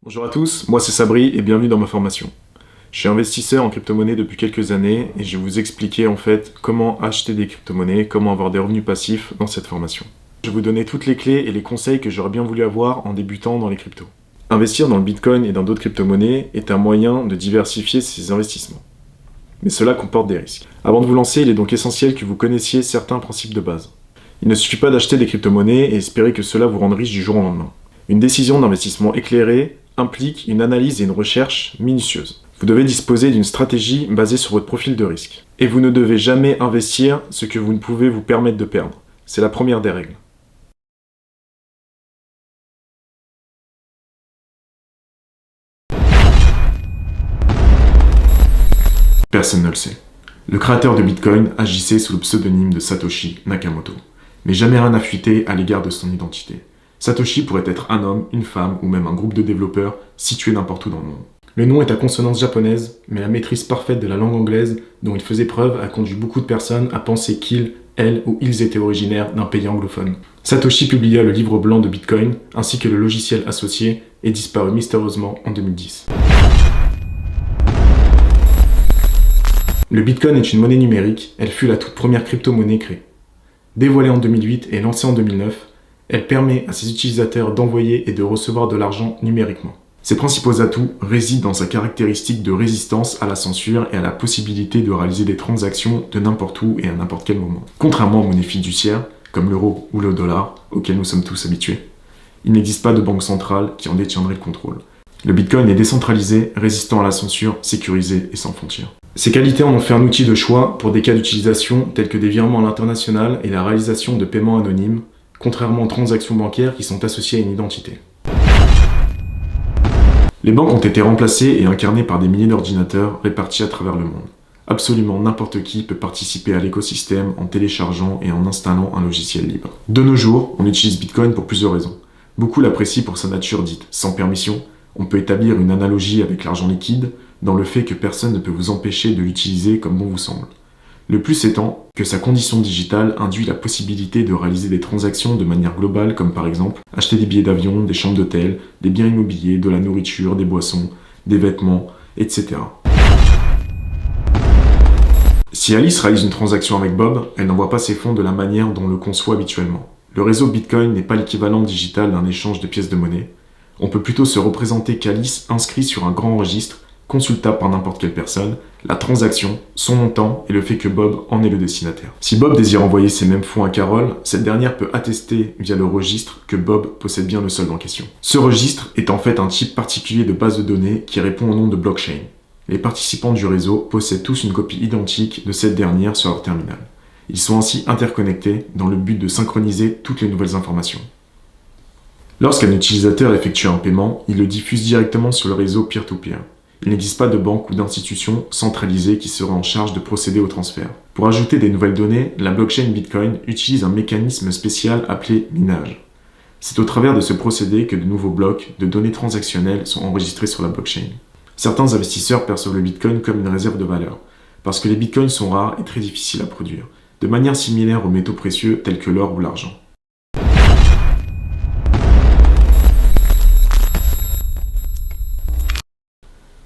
Bonjour à tous, moi c'est Sabri et bienvenue dans ma formation. Je suis investisseur en crypto-monnaie depuis quelques années et je vais vous expliquer en fait comment acheter des crypto-monnaies, comment avoir des revenus passifs dans cette formation. Je vais vous donner toutes les clés et les conseils que j'aurais bien voulu avoir en débutant dans les cryptos. Investir dans le Bitcoin et dans d'autres crypto-monnaies est un moyen de diversifier ses investissements. Mais cela comporte des risques. Avant de vous lancer, il est donc essentiel que vous connaissiez certains principes de base. Il ne suffit pas d'acheter des crypto-monnaies et espérer que cela vous rende riche du jour au lendemain. Une décision d'investissement éclairée implique une analyse et une recherche minutieuse. Vous devez disposer d'une stratégie basée sur votre profil de risque. Et vous ne devez jamais investir ce que vous ne pouvez vous permettre de perdre. C'est la première des règles. Personne ne le sait. Le créateur de Bitcoin agissait sous le pseudonyme de Satoshi Nakamoto. Mais jamais rien n'a fuité à l'égard de son identité. Satoshi pourrait être un homme, une femme ou même un groupe de développeurs situés n'importe où dans le monde. Le nom est à consonance japonaise, mais la maîtrise parfaite de la langue anglaise dont il faisait preuve a conduit beaucoup de personnes à penser qu'il, elle ou ils étaient originaires d'un pays anglophone. Satoshi publia le livre blanc de Bitcoin ainsi que le logiciel associé et disparut mystérieusement en 2010. Le Bitcoin est une monnaie numérique, elle fut la toute première crypto-monnaie créée. Dévoilée en 2008 et lancée en 2009, elle permet à ses utilisateurs d'envoyer et de recevoir de l'argent numériquement. Ses principaux atouts résident dans sa caractéristique de résistance à la censure et à la possibilité de réaliser des transactions de n'importe où et à n'importe quel moment. Contrairement aux monnaies fiduciaires, comme l'euro ou le dollar, auxquelles nous sommes tous habitués, il n'existe pas de banque centrale qui en détiendrait le contrôle. Le Bitcoin est décentralisé, résistant à la censure, sécurisé et sans frontières. Ces qualités en ont fait un outil de choix pour des cas d'utilisation tels que des virements à l'international et la réalisation de paiements anonymes, contrairement aux transactions bancaires qui sont associées à une identité. Les banques ont été remplacées et incarnées par des milliers d'ordinateurs répartis à travers le monde. Absolument n'importe qui peut participer à l'écosystème en téléchargeant et en installant un logiciel libre. De nos jours, on utilise Bitcoin pour plusieurs raisons. Beaucoup l'apprécient pour sa nature dite sans permission. On peut établir une analogie avec l'argent liquide dans le fait que personne ne peut vous empêcher de l'utiliser comme bon vous semble. Le plus étant que sa condition digitale induit la possibilité de réaliser des transactions de manière globale comme par exemple acheter des billets d'avion, des chambres d'hôtel, des biens immobiliers, de la nourriture, des boissons, des vêtements, etc. Si Alice réalise une transaction avec Bob, elle n'envoie pas ses fonds de la manière dont on le conçoit habituellement. Le réseau Bitcoin n'est pas l'équivalent digital d'un échange de pièces de monnaie. On peut plutôt se représenter qu'Alice inscrit sur un grand registre consultable par n'importe quelle personne, la transaction, son montant et le fait que Bob en est le destinataire. Si Bob désire envoyer ces mêmes fonds à Carole, cette dernière peut attester via le registre que Bob possède bien le solde en question. Ce registre est en fait un type particulier de base de données qui répond au nom de blockchain. Les participants du réseau possèdent tous une copie identique de cette dernière sur leur terminal. Ils sont ainsi interconnectés dans le but de synchroniser toutes les nouvelles informations. Lorsqu'un utilisateur effectue un paiement, il le diffuse directement sur le réseau peer-to-peer. Il n'existe pas de banque ou d'institution centralisée qui serait en charge de procéder au transfert. Pour ajouter des nouvelles données, la blockchain Bitcoin utilise un mécanisme spécial appelé minage. C'est au travers de ce procédé que de nouveaux blocs de données transactionnelles sont enregistrés sur la blockchain. Certains investisseurs perçoivent le Bitcoin comme une réserve de valeur, parce que les Bitcoins sont rares et très difficiles à produire, de manière similaire aux métaux précieux tels que l'or ou l'argent.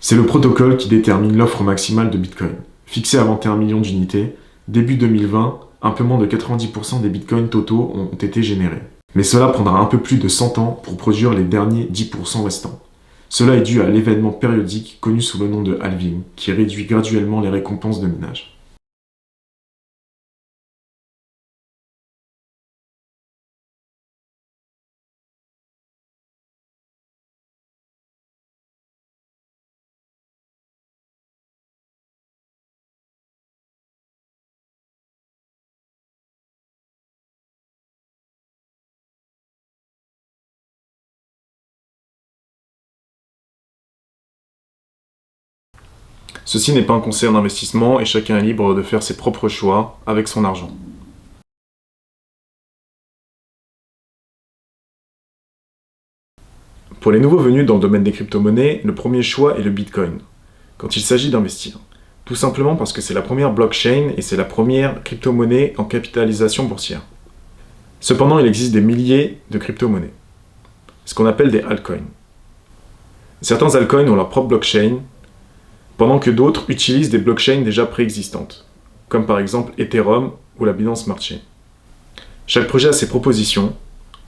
C'est le protocole qui détermine l'offre maximale de Bitcoin. Fixé à 21 millions d'unités, début 2020, un peu moins de 90% des Bitcoins totaux ont été générés. Mais cela prendra un peu plus de 100 ans pour produire les derniers 10% restants. Cela est dû à l'événement périodique connu sous le nom de halving, qui réduit graduellement les récompenses de minage. Ceci n'est pas un conseil en investissement et chacun est libre de faire ses propres choix avec son argent. Pour les nouveaux venus dans le domaine des crypto-monnaies, le premier choix est le Bitcoin, quand il s'agit d'investir. Tout simplement parce que c'est la première blockchain et c'est la première crypto-monnaie en capitalisation boursière. Cependant, il existe des milliers de crypto-monnaies, ce qu'on appelle des altcoins. Certains altcoins ont leur propre blockchain, pendant que d'autres utilisent des blockchains déjà préexistantes, comme par exemple Ethereum ou la Binance Smart Chain. Chaque projet a ses propositions,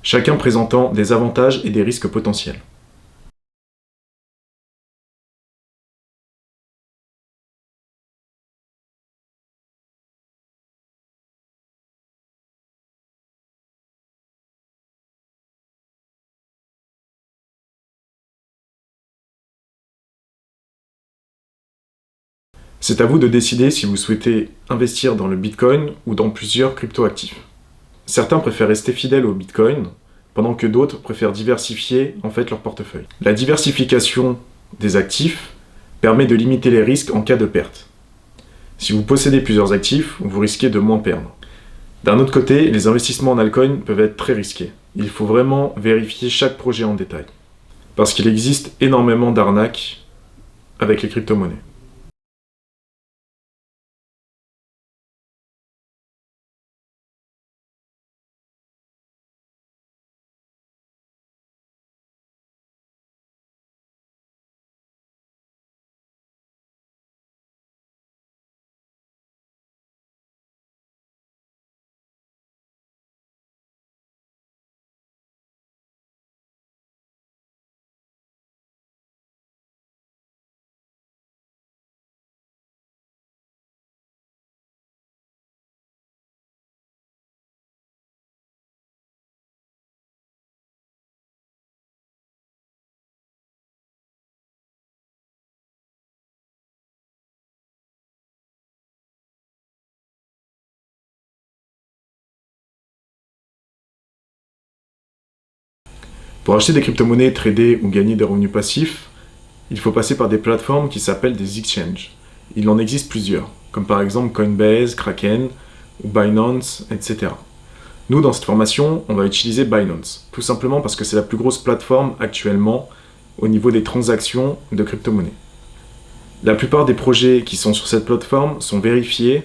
chacun présentant des avantages et des risques potentiels. C'est à vous de décider si vous souhaitez investir dans le Bitcoin ou dans plusieurs cryptoactifs. Certains préfèrent rester fidèles au Bitcoin, pendant que d'autres préfèrent diversifier leur portefeuille. La diversification des actifs permet de limiter les risques en cas de perte. Si vous possédez plusieurs actifs, vous risquez de moins perdre. D'un autre côté, les investissements en altcoin peuvent être très risqués. Il faut vraiment vérifier chaque projet en détail. Parce qu'il existe énormément d'arnaques avec les crypto-monnaies. Pour acheter des crypto-monnaies, trader ou gagner des revenus passifs, il faut passer par des plateformes qui s'appellent des exchanges. Il en existe plusieurs, comme par exemple Coinbase, Kraken ou Binance, etc. Nous, dans cette formation, on va utiliser Binance, tout simplement parce que c'est la plus grosse plateforme actuellement au niveau des transactions de crypto-monnaies. La plupart des projets qui sont sur cette plateforme sont vérifiés,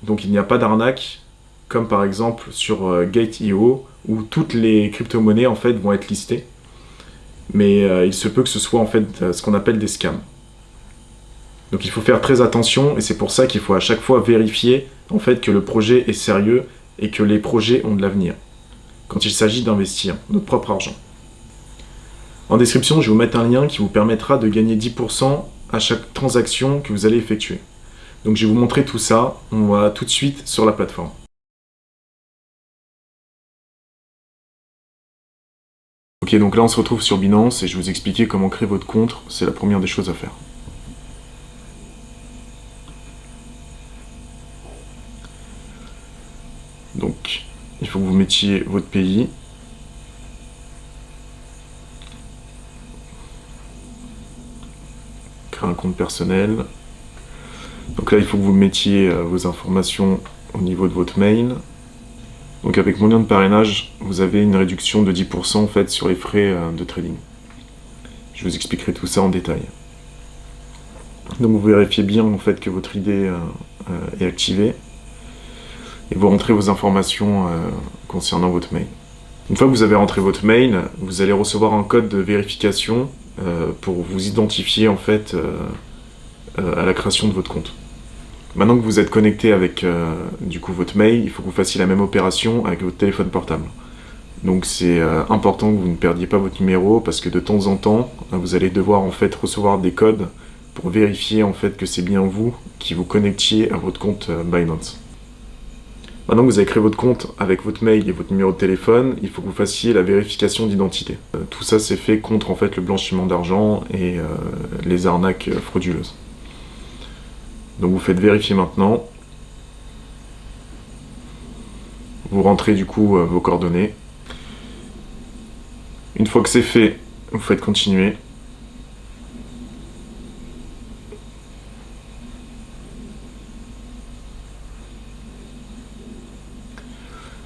donc il n'y a pas d'arnaque, comme par exemple sur Gate.io, où toutes les crypto-monnaies vont être listées. Mais il se peut que ce soit ce qu'on appelle des scams. Donc il faut faire très attention et c'est pour ça qu'il faut à chaque fois vérifier que le projet est sérieux et que les projets ont de l'avenir quand il s'agit d'investir notre propre argent. En description, je vais vous mettre un lien qui vous permettra de gagner 10% à chaque transaction que vous allez effectuer. Donc je vais vous montrer tout ça, on va tout de suite sur la plateforme. Ok, donc là on se retrouve sur Binance et je vais vous expliquer comment créer votre compte, c'est la première des choses à faire. Donc, il faut que vous mettiez votre pays. Créer un compte personnel. Donc là, il faut que vous mettiez vos informations au niveau de votre mail. Donc avec mon lien de parrainage, vous avez une réduction de 10% sur les frais de trading. Je vous expliquerai tout ça en détail. Donc vous vérifiez bien que votre ID est activée. Et vous rentrez vos informations concernant votre mail. Une fois que vous avez rentré votre mail, vous allez recevoir un code de vérification pour vous identifier à la création de votre compte. Maintenant que vous êtes connecté avec votre mail, il faut que vous fassiez la même opération avec votre téléphone portable. Donc c'est important que vous ne perdiez pas votre numéro parce que de temps en temps, vous allez devoir recevoir des codes pour vérifier que c'est bien vous qui vous connectiez à votre compte Binance. Maintenant que vous avez créé votre compte avec votre mail et votre numéro de téléphone, il faut que vous fassiez la vérification d'identité. Tout ça c'est fait contre le blanchiment d'argent et les arnaques frauduleuses. Donc vous faites vérifier maintenant. Vous rentrez vos coordonnées. Une fois que c'est fait, vous faites continuer.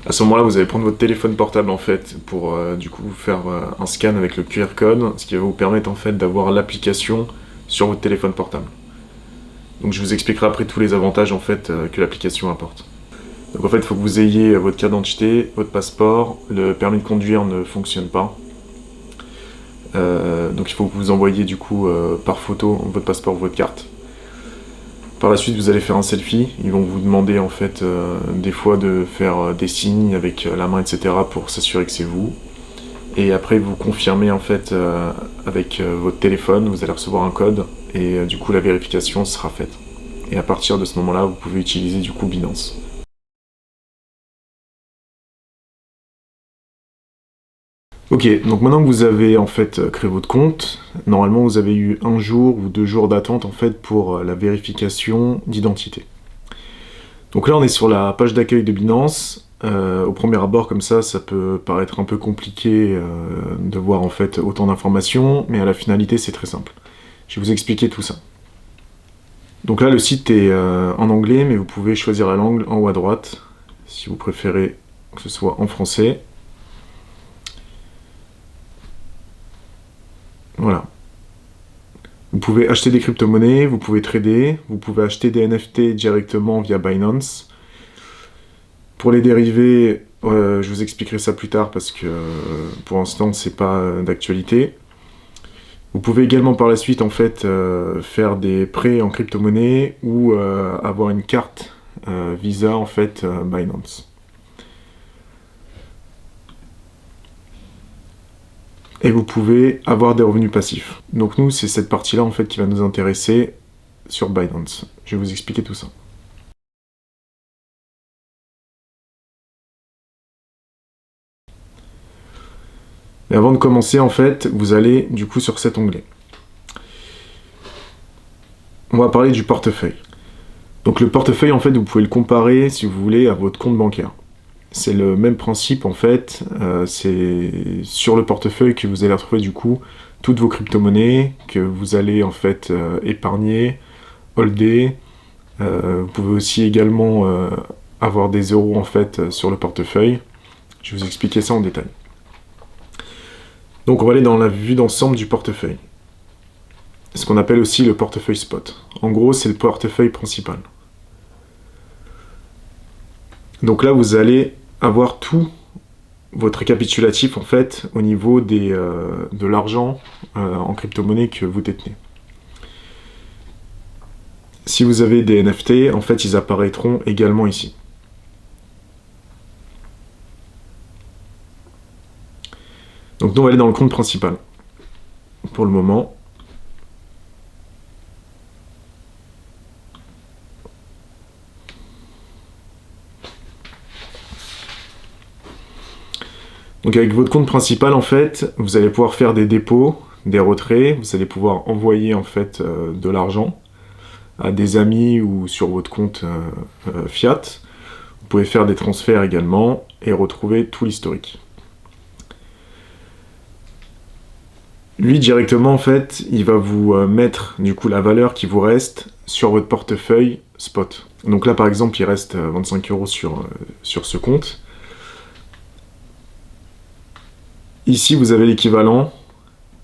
À ce moment-là, vous allez prendre votre téléphone portable pour faire un scan avec le QR code, ce qui va vous permettre d'avoir l'application sur votre téléphone portable. Donc je vous expliquerai après tous les avantages que l'application apporte. Donc il faut que vous ayez votre carte d'identité, votre passeport, le permis de conduire ne fonctionne pas. Donc il faut que vous envoyiez du coup par photo votre passeport ou votre carte. Par la suite, vous allez faire un selfie. Ils vont vous demander en fait des fois de faire des signes avec la main, etc. pour s'assurer que c'est vous. Et après, vous confirmez en fait avec votre téléphone. Vous allez recevoir un code et du coup la vérification sera faite. Et à partir de ce moment-là, vous pouvez utiliser du coup Binance. Ok, donc maintenant que vous avez en fait créé votre compte, normalement vous avez eu 1 jour ou 2 jours d'attente en fait pour la vérification d'identité. Donc là on est sur la page d'accueil de Binance. Au premier abord comme ça peut paraître un peu compliqué de voir en fait autant d'informations, mais à la finalité c'est très simple. Je vais vous expliquer tout ça. Donc là le site est en anglais, mais vous pouvez choisir la langue en haut à droite, si vous préférez que ce soit en français. Voilà. Vous pouvez acheter des crypto-monnaies, vous pouvez trader, vous pouvez acheter des NFT directement via Binance. Pour les dérivés, je vous expliquerai ça plus tard parce que pour l'instant c'est pas d'actualité. Vous pouvez également par la suite en fait faire des prêts en crypto-monnaie ou avoir une carte Visa en fait Binance. Et vous pouvez avoir des revenus passifs. Donc nous, c'est cette partie-là en fait qui va nous intéresser sur Binance. Je vais vous expliquer tout ça. Mais avant de commencer, en fait, vous allez du coup sur cet onglet. On va parler du portefeuille. Donc le portefeuille, en fait, vous pouvez le comparer, si vous voulez, à votre compte bancaire. C'est le même principe, en fait. C'est sur le portefeuille que vous allez retrouver du coup toutes vos crypto-monnaies que vous allez en fait épargner, holder. Vous pouvez aussi également avoir des euros en fait sur le portefeuille. Je vais vous expliquer ça en détail. Donc on va aller dans la vue d'ensemble du portefeuille. Ce qu'on appelle aussi le portefeuille spot. En gros, c'est le portefeuille principal. Donc là, vous allez avoir tout votre récapitulatif en fait au niveau de l'argent en crypto-monnaie que vous détenez. Si vous avez des NFT, en fait, ils apparaîtront également ici. Donc nous, on va aller dans le compte principal. Pour le moment. Donc avec votre compte principal, en fait, vous allez pouvoir faire des dépôts, des retraits, vous allez pouvoir envoyer en fait de l'argent à des amis ou sur votre compte fiat. Vous pouvez faire des transferts également et retrouver tout l'historique. Lui directement en fait, il va vous mettre du coup la valeur qui vous reste sur votre portefeuille spot. Donc là par exemple il reste 25 € sur ce compte. Ici vous avez l'équivalent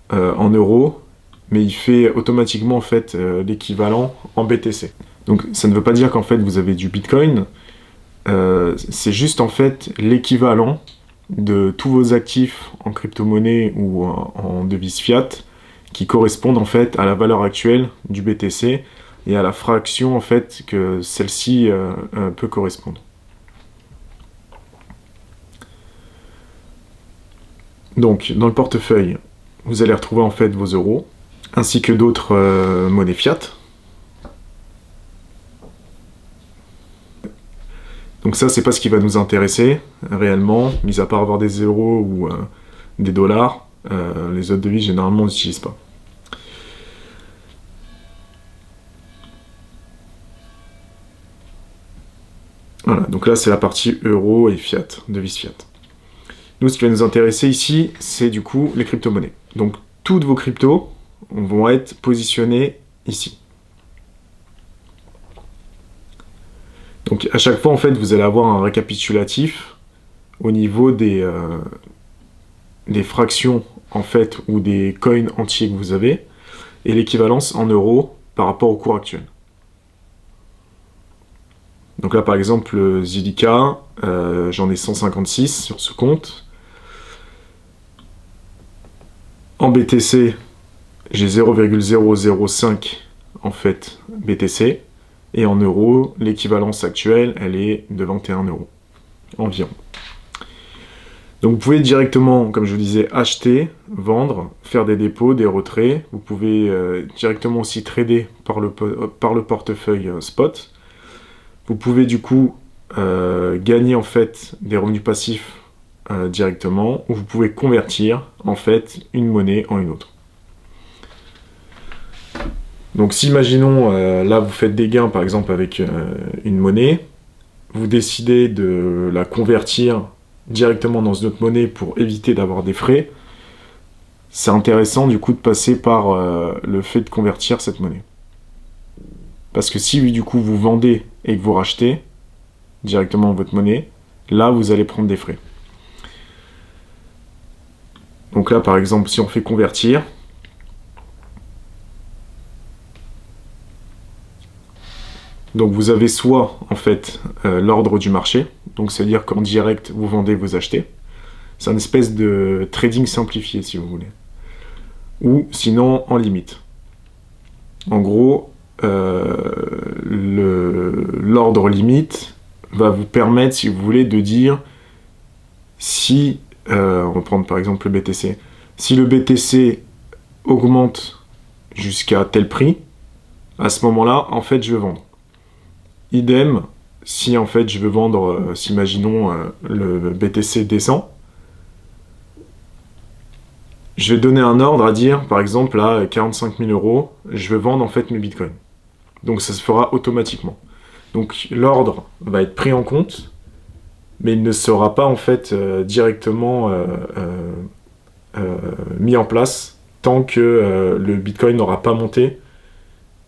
en euros, mais il fait automatiquement en fait l'équivalent en BTC. Donc ça ne veut pas dire qu'en fait vous avez du Bitcoin, c'est juste en fait l'équivalent de tous vos actifs en crypto-monnaie ou en devise fiat qui correspondent en fait à la valeur actuelle du BTC et à la fraction en fait que celle-ci peut correspondre. Donc dans le portefeuille, vous allez retrouver en fait vos euros ainsi que d'autres monnaies fiat. Donc ça, c'est pas ce qui va nous intéresser réellement, mis à part avoir des euros ou des dollars. Les autres devises, généralement, on n'utilise pas. Voilà, donc là, c'est la partie euro et fiat, devise fiat. Nous, ce qui va nous intéresser ici, c'est du coup les crypto-monnaies. Donc, toutes vos cryptos vont être positionnées ici. Donc à chaque fois, en fait, vous allez avoir un récapitulatif au niveau des fractions, en fait, ou des coins entiers que vous avez, et l'équivalence en euros par rapport au cours actuel. Donc là, par exemple, Zilliqa, j'en ai 156 sur ce compte. En BTC, j'ai 0,005 en fait BTC, et en euros, l'équivalence actuelle, elle est de 21 euros environ. Donc vous pouvez directement, comme je vous disais, acheter, vendre, faire des dépôts, des retraits. Vous pouvez directement aussi trader par le portefeuille spot. Vous pouvez du coup gagner en fait des revenus passifs directement, ou vous pouvez convertir en fait une monnaie en une autre. Donc si imaginons là vous faites des gains par exemple avec une monnaie, vous décidez de la convertir directement dans une autre monnaie pour éviter d'avoir des frais, c'est intéressant du coup de passer par le fait de convertir cette monnaie. Parce que si du coup vous vendez et que vous rachetez directement votre monnaie, là vous allez prendre des frais. Donc là par exemple si on fait convertir, donc vous avez soit en fait l'ordre du marché, donc c'est-à-dire qu'en direct vous vendez, vous achetez. C'est une espèce de trading simplifié si vous voulez. Ou sinon en limite. En gros, l'ordre limite va vous permettre, si vous voulez, de dire si, on va prendre par exemple le BTC, si le BTC augmente jusqu'à tel prix, à ce moment-là, en fait, je veux vendre. Idem, si en fait je veux vendre, imaginons le BTC descend, je vais donner un ordre à dire, par exemple, à 45 000 euros, je veux vendre en fait mes bitcoins. Donc ça se fera automatiquement. Donc l'ordre va être pris en compte, mais il ne sera pas en fait directement mis en place tant que le bitcoin n'aura pas monté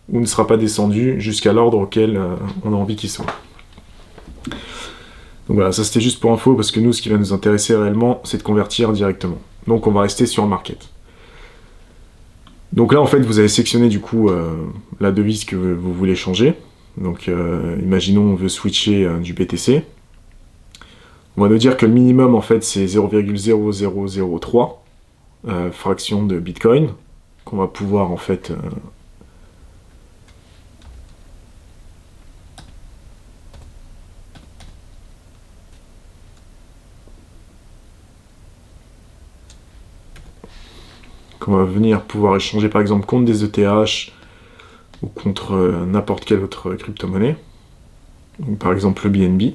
ou ne sera pas descendu jusqu'à l'ordre auquel on a envie qu'il soit. Donc voilà, ça c'était juste pour info, parce que nous, ce qui va nous intéresser réellement, c'est de convertir directement. Donc on va rester sur le market. Donc là, en fait, vous avez sélectionné du coup la devise que vous voulez changer. Donc imaginons on veut switcher du BTC. On va nous dire que le minimum, en fait, c'est 0,0003 fraction de Bitcoin, qu'on va pouvoir, en fait... qu'on va venir pouvoir échanger par exemple contre des ETH ou contre n'importe quelle autre crypto-monnaie, par exemple le BNB.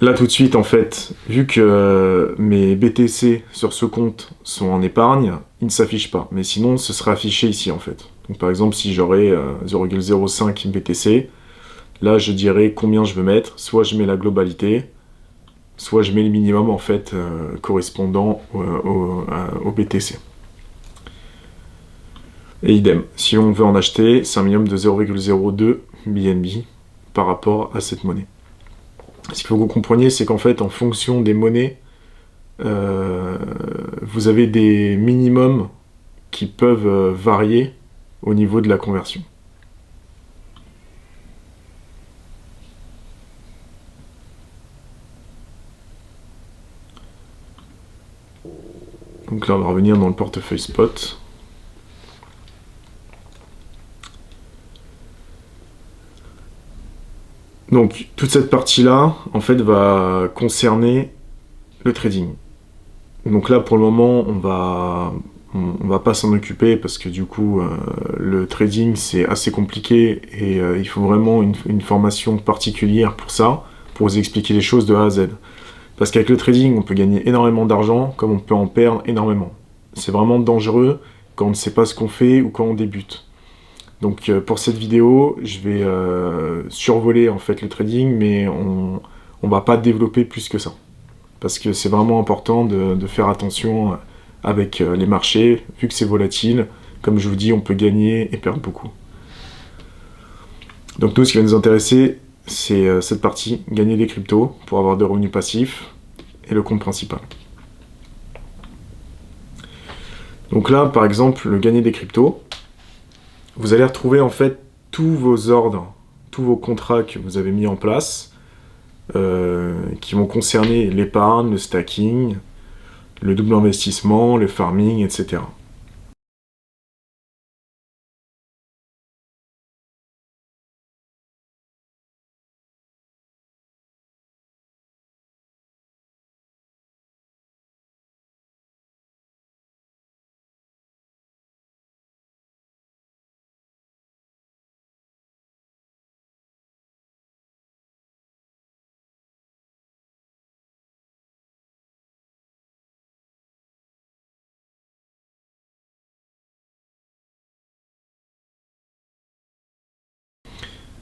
Là tout de suite en fait, vu que mes BTC sur ce compte sont en épargne, ils ne s'affichent pas, mais sinon ce sera affiché ici en fait. Donc par exemple si j'aurais 0,05 BTC, là je dirais combien je veux mettre, soit je mets la globalité, soit je mets le minimum en fait correspondant au BTC. Et idem, si on veut en acheter, c'est un minimum de 0,02 BNB par rapport à cette monnaie. Ce qu'il faut que vous compreniez, c'est qu'en fait, en fonction des monnaies, vous avez des minimums qui peuvent varier au niveau de la conversion. Donc là, on va revenir dans le portefeuille spot. Donc, toute cette partie-là, en fait, va concerner le trading. Donc là, pour le moment, on va pas s'en occuper parce que du coup, le trading, c'est assez compliqué et il faut vraiment une formation particulière pour ça, pour vous expliquer les choses de A à Z. Parce qu'avec le trading, on peut gagner énormément d'argent, comme on peut en perdre énormément. C'est vraiment dangereux quand on ne sait pas ce qu'on fait ou quand on débute. Donc pour cette vidéo, je vais survoler en fait le trading, mais on va pas développer plus que ça. Parce que c'est vraiment important de faire attention avec les marchés, vu que c'est volatile. Comme je vous dis, on peut gagner et perdre beaucoup. Donc nous, ce qui va nous intéresser, c'est cette partie, gagner des cryptos pour avoir des revenus passifs et le compte principal. Donc là, par exemple, le gagner des cryptos, vous allez retrouver en fait tous vos ordres, tous vos contrats que vous avez mis en place, qui vont concerner l'épargne, le stacking, le double investissement, le farming, etc.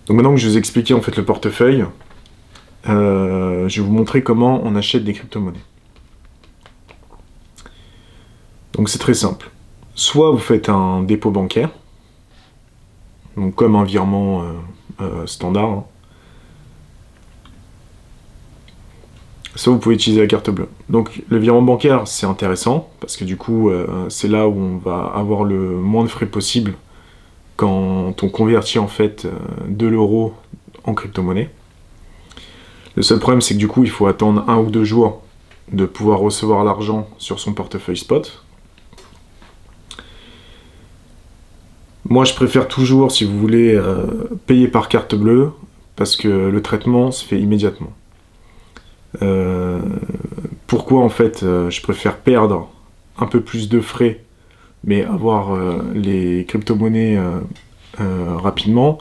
Donc maintenant que je vous ai expliqué en fait le portefeuille, je vais vous montrer comment on achète des crypto-monnaies. Donc c'est très simple. Soit vous faites un dépôt bancaire, donc comme un virement standard, hein. Soit vous pouvez utiliser la carte bleue. Donc le virement bancaire, c'est intéressant, parce que du coup, c'est là où on va avoir le moins de frais possible quand on convertit en fait de l'euro en crypto-monnaie. Le seul problème, c'est que du coup, il faut attendre 1 ou 2 jours de pouvoir recevoir l'argent sur son portefeuille spot. Moi, je préfère toujours, si vous voulez, payer par carte bleue, parce que le traitement se fait immédiatement. Pourquoi en fait je préfère perdre un peu plus de frais mais avoir les crypto-monnaies rapidement?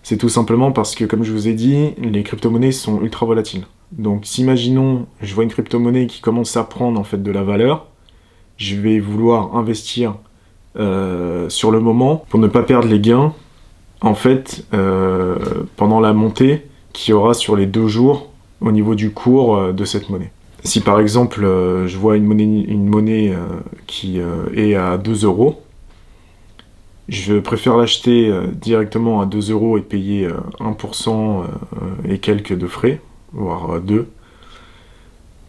C'est tout simplement parce que, comme je vous ai dit, les crypto-monnaies sont ultra volatiles. Donc si, imaginons, je vois une crypto-monnaie qui commence à prendre en fait de la valeur, je vais vouloir investir sur le moment pour ne pas perdre les gains en fait pendant la montée qu'il y aura sur les 2 jours au niveau du cours de cette monnaie. Si par exemple je vois une monnaie qui est à 2 euros, je préfère l'acheter directement à 2 euros et payer 1% et quelques de frais, voire 2,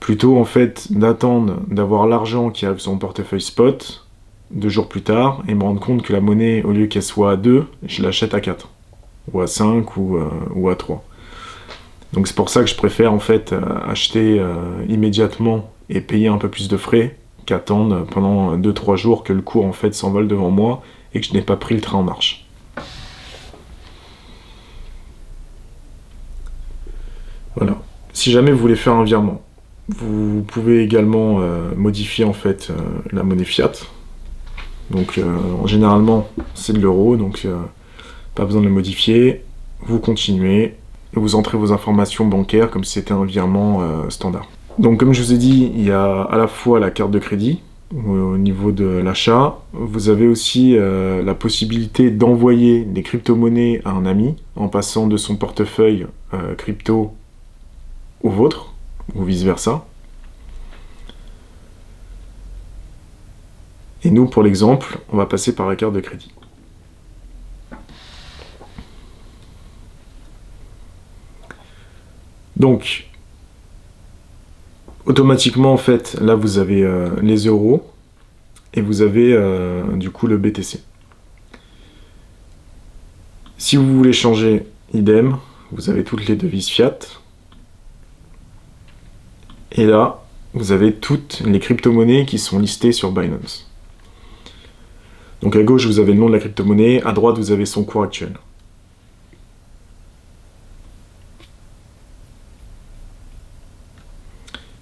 plutôt en fait d'attendre d'avoir l'argent qui arrive sur mon portefeuille spot 2 jours plus tard et me rendre compte que la monnaie, au lieu qu'elle soit à 2, je l'achète à 4, ou à 5 ou à 3. Donc c'est pour ça que je préfère en fait acheter immédiatement et payer un peu plus de frais qu'attendre pendant 2-3 jours que le cours en fait s'envole devant moi et que je n'ai pas pris le train en marche. Voilà. Si jamais vous voulez faire un virement, vous pouvez également modifier en fait la monnaie fiat. Donc généralement c'est de l'euro, donc pas besoin de le modifier. Vous continuez. Et vous entrez vos informations bancaires comme si c'était un virement standard. Donc comme je vous ai dit, il y a à la fois la carte de crédit au niveau de l'achat. Vous avez aussi la possibilité d'envoyer des crypto-monnaies à un ami en passant de son portefeuille crypto au vôtre, ou vice-versa. Et nous, pour l'exemple, on va passer par la carte de crédit. Donc, automatiquement, en fait, là, vous avez les euros et vous avez, du coup, le BTC. Si vous voulez changer, idem, vous avez toutes les devises fiat. Et là, vous avez toutes les crypto-monnaies qui sont listées sur Binance. Donc, à gauche, vous avez le nom de la crypto-monnaie. À droite, vous avez son cours actuel.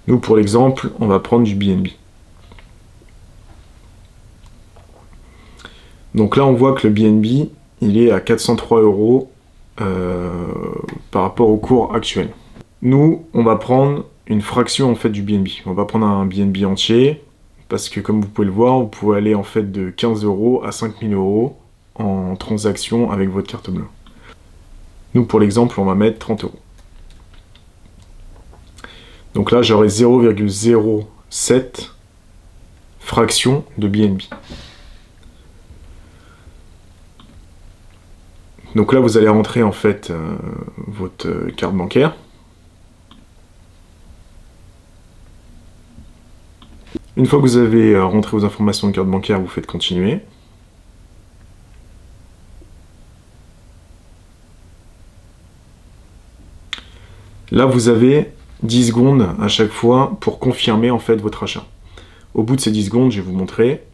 Nous, pour l'exemple, on va prendre du BNB. Donc là, on voit que le BNB, il est à 403 € par rapport au cours actuel. Nous, on va prendre une fraction en fait du BNB. On va prendre un BNB entier, parce que comme vous pouvez le voir, vous pouvez aller en fait de 15 € à 5000 € en transaction avec votre carte bleue. Nous, pour l'exemple, on va mettre 30 €. Donc là, j'aurai 0,07 fractions de BNB. Donc là, vous allez rentrer en fait votre carte bancaire. Une fois que vous avez rentré vos informations de carte bancaire, vous faites continuer. Là, vous avez 10 secondes à chaque fois pour confirmer en fait votre achat. Au bout de ces 10 secondes, je vais vous montrer.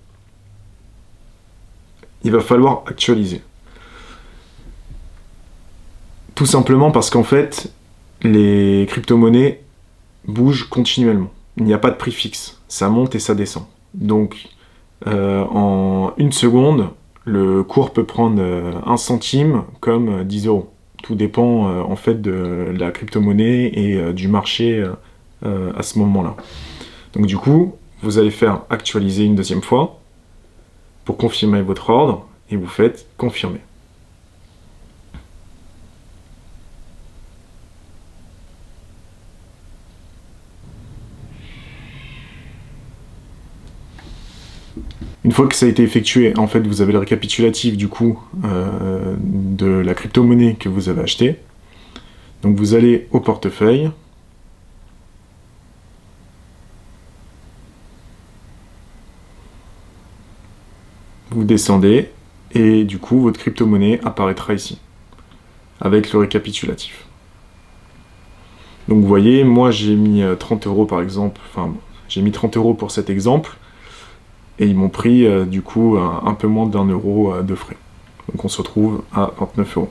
Il va falloir actualiser. Tout simplement parce qu'en fait, les crypto-monnaies bougent continuellement. Il n'y a pas de prix fixe. Ça monte et ça descend. Donc, en une seconde, le cours peut prendre 1 centime comme 10 euros. Tout dépend en fait de la crypto-monnaie et du marché à ce moment-là. Donc du coup, vous allez faire actualiser une deuxième fois pour confirmer votre ordre et vous faites confirmer. Une fois que ça a été effectué, en fait, vous avez le récapitulatif du coup de la crypto-monnaie que vous avez achetée. Donc vous allez au portefeuille. Vous descendez et du coup votre crypto-monnaie apparaîtra ici avec le récapitulatif. Donc vous voyez, moi j'ai mis 30 euros par exemple, enfin j'ai mis 30 euros pour cet exemple et ils m'ont pris du coup un peu moins d'1 euro de frais. Donc on se retrouve à 29 euros.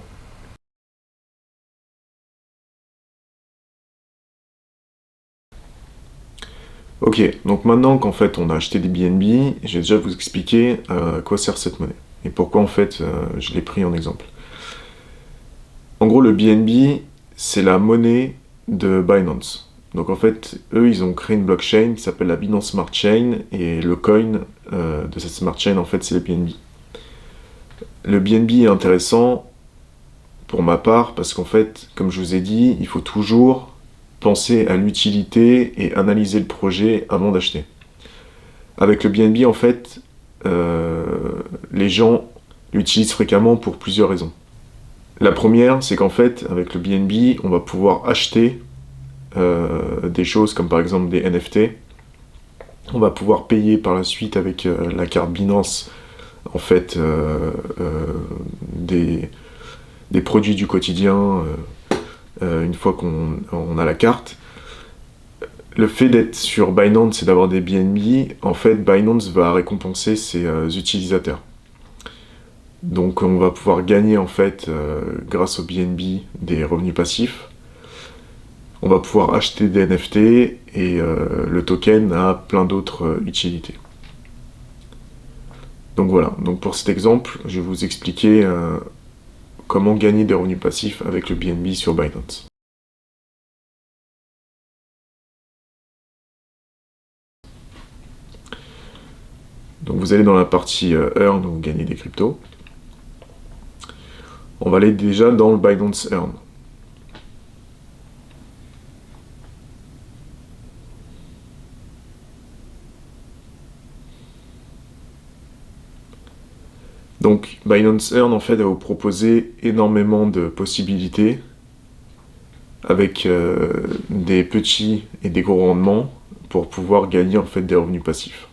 Ok, donc maintenant qu'en fait on a acheté des BNB, je vais déjà vous expliquer à quoi sert cette monnaie et pourquoi en fait je l'ai pris en exemple. En gros, le BNB, c'est la monnaie de Binance. Donc en fait, eux, ils ont créé une blockchain qui s'appelle la Binance Smart Chain et le coin de cette Smart Chain, en fait, c'est le BNB. Le BNB est intéressant pour ma part parce qu'en fait, comme je vous ai dit, il faut toujours penser à l'utilité et analyser le projet avant d'acheter. Avec le BNB, en fait, les gens l'utilisent fréquemment pour plusieurs raisons. La première, c'est qu'en fait, avec le BNB, on va pouvoir acheter des choses comme par exemple des NFT. On va pouvoir payer par la suite avec la carte Binance, en fait, des produits du quotidien une fois qu'on a la carte. Le fait d'être sur Binance et d'avoir des BNB, en fait, Binance va récompenser ses utilisateurs. Donc on va pouvoir gagner en fait grâce au BNB des revenus passifs. On va pouvoir acheter des NFT et le token a plein d'autres utilités. Donc voilà, donc pour cet exemple, je vais vous expliquer comment gagner des revenus passifs avec le BNB sur Binance. Donc vous allez dans la partie Earn où vous gagnez des cryptos. On va aller déjà dans le Binance Earn. Donc Binance Earn en fait va vous proposer énormément de possibilités avec des petits et des gros rendements pour pouvoir gagner en fait des revenus passifs.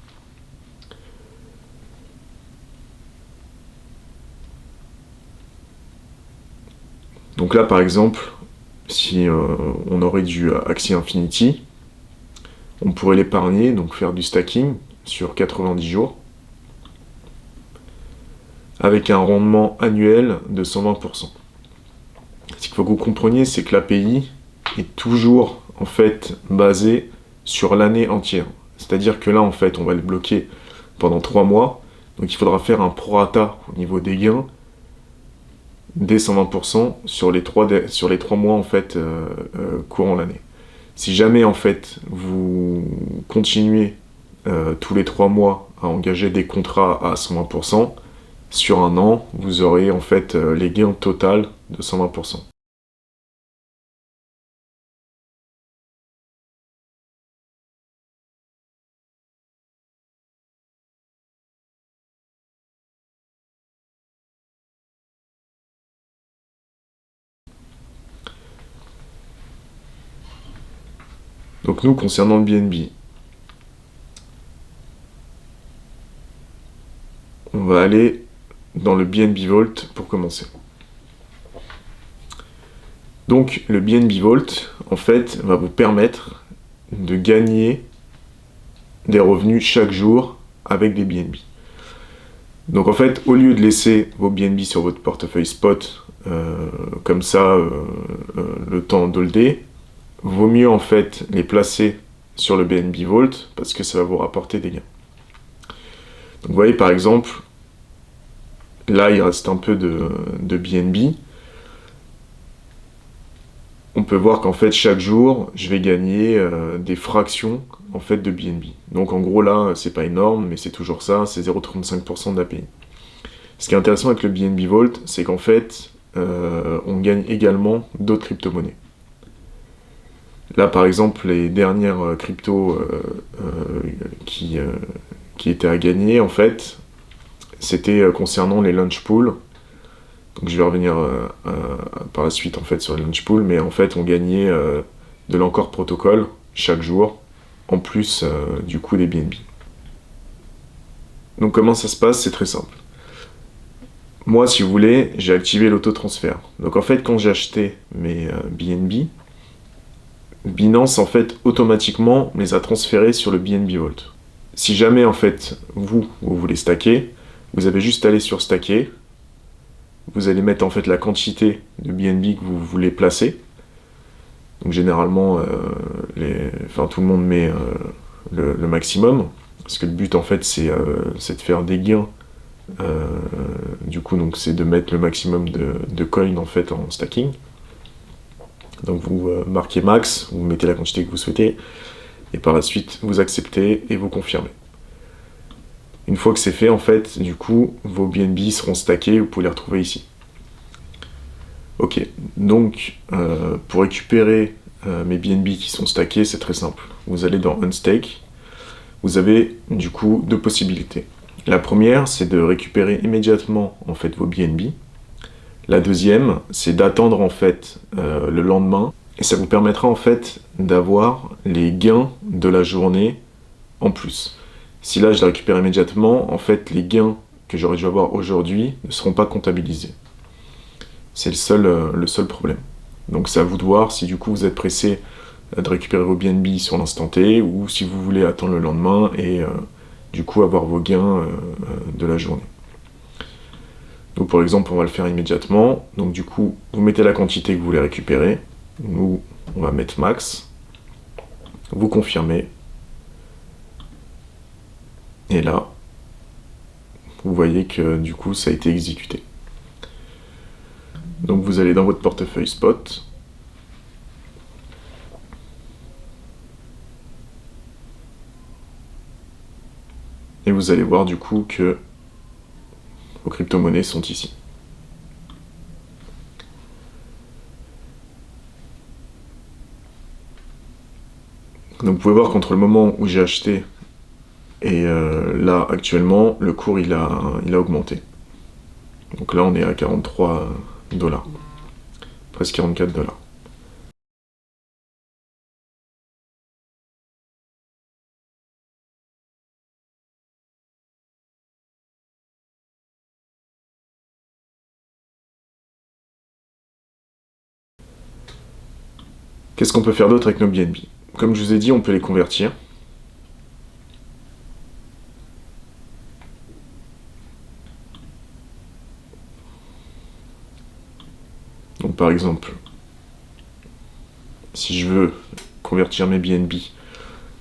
Donc là par exemple, si on aurait du Axie Infinity, on pourrait l'épargner, donc faire du stacking sur 90 jours, avec un rendement annuel de 120%. Ce qu'il faut que vous compreniez, c'est que l'API est toujours en fait basée sur l'année entière. C'est-à-dire que là, en fait, on va le bloquer pendant 3 mois, donc il faudra faire un prorata au niveau des gains des 120% sur les 3 mois en fait courant l'année. Si jamais en fait vous continuez tous les 3 mois à engager des contrats à 120%, sur un an, vous aurez en fait les gains total de 120%. Donc nous, concernant le BNB, on va aller dans le BNB Vault pour commencer. Donc le BNB Vault, en fait, va vous permettre de gagner des revenus chaque jour avec des BNB. Donc en fait, au lieu de laisser vos BNB sur votre portefeuille spot, comme ça, le temps d'holder, vaut mieux en fait les placer sur le BNB Vault parce que ça va vous rapporter des gains. Donc vous voyez par exemple, là il reste un peu de BNB. On peut voir qu'en fait chaque jour je vais gagner des fractions en fait de BNB. Donc en gros là c'est pas énorme mais c'est toujours ça, c'est 0,35% d'API. Ce qui est intéressant avec le BNB Vault, c'est qu'en fait on gagne également d'autres crypto-monnaies. Là par exemple les dernières cryptos qui étaient à gagner en fait, c'était concernant les launch pools. Donc je vais revenir par la suite en fait sur les launch pools, mais en fait on gagnait de l'Encore Protocol chaque jour, en plus du coup des BNB. Donc comment ça se passe? C'est très simple. Moi si vous voulez, j'ai activé l'autotransfert. Donc en fait quand j'ai acheté mes BNB, Binance en fait automatiquement les a transférés sur le BNB Vault. Si jamais en fait vous voulez stacker, vous avez juste à aller sur stacker. Vous allez mettre en fait la quantité de BNB que vous voulez placer. Donc généralement, tout le monde met le maximum, parce que le but en fait c'est de faire des gains. Du coup, donc c'est de mettre le maximum de coins en fait en stacking. Donc vous marquez max, vous mettez la quantité que vous souhaitez, et par la suite vous acceptez et vous confirmez. Une fois que c'est fait, en fait, du coup, vos BNB seront stackés, vous pouvez les retrouver ici. Ok, donc pour récupérer mes BNB qui sont stackés, c'est très simple. Vous allez dans Unstake, vous avez du coup deux possibilités. La première, c'est de récupérer immédiatement en fait vos BNB. La deuxième, c'est d'attendre en fait le lendemain, et ça vous permettra en fait d'avoir les gains de la journée en plus. Si là je les récupère immédiatement, en fait les gains que j'aurais dû avoir aujourd'hui ne seront pas comptabilisés. C'est le seul problème. Donc c'est à vous de voir si du coup vous êtes pressé de récupérer vos BNB sur l'instant T, ou si vous voulez attendre le lendemain et du coup avoir vos gains de la journée. Donc par exemple on va le faire immédiatement. Donc du coup vous mettez la quantité que vous voulez récupérer. Nous on va mettre max. Vous confirmez. Et là, vous voyez que du coup ça a été exécuté. Donc vous allez dans votre portefeuille spot. Et vous allez voir du coup que vos crypto-monnaies sont ici. Donc vous pouvez voir qu'entre le moment où j'ai acheté et là actuellement, le cours il a augmenté. Donc là on est à 43 $, presque 44 $. Qu'est-ce qu'on peut faire d'autre avec nos BNB? Comme je vous ai dit, on peut les convertir. Donc par exemple, si je veux convertir mes BNB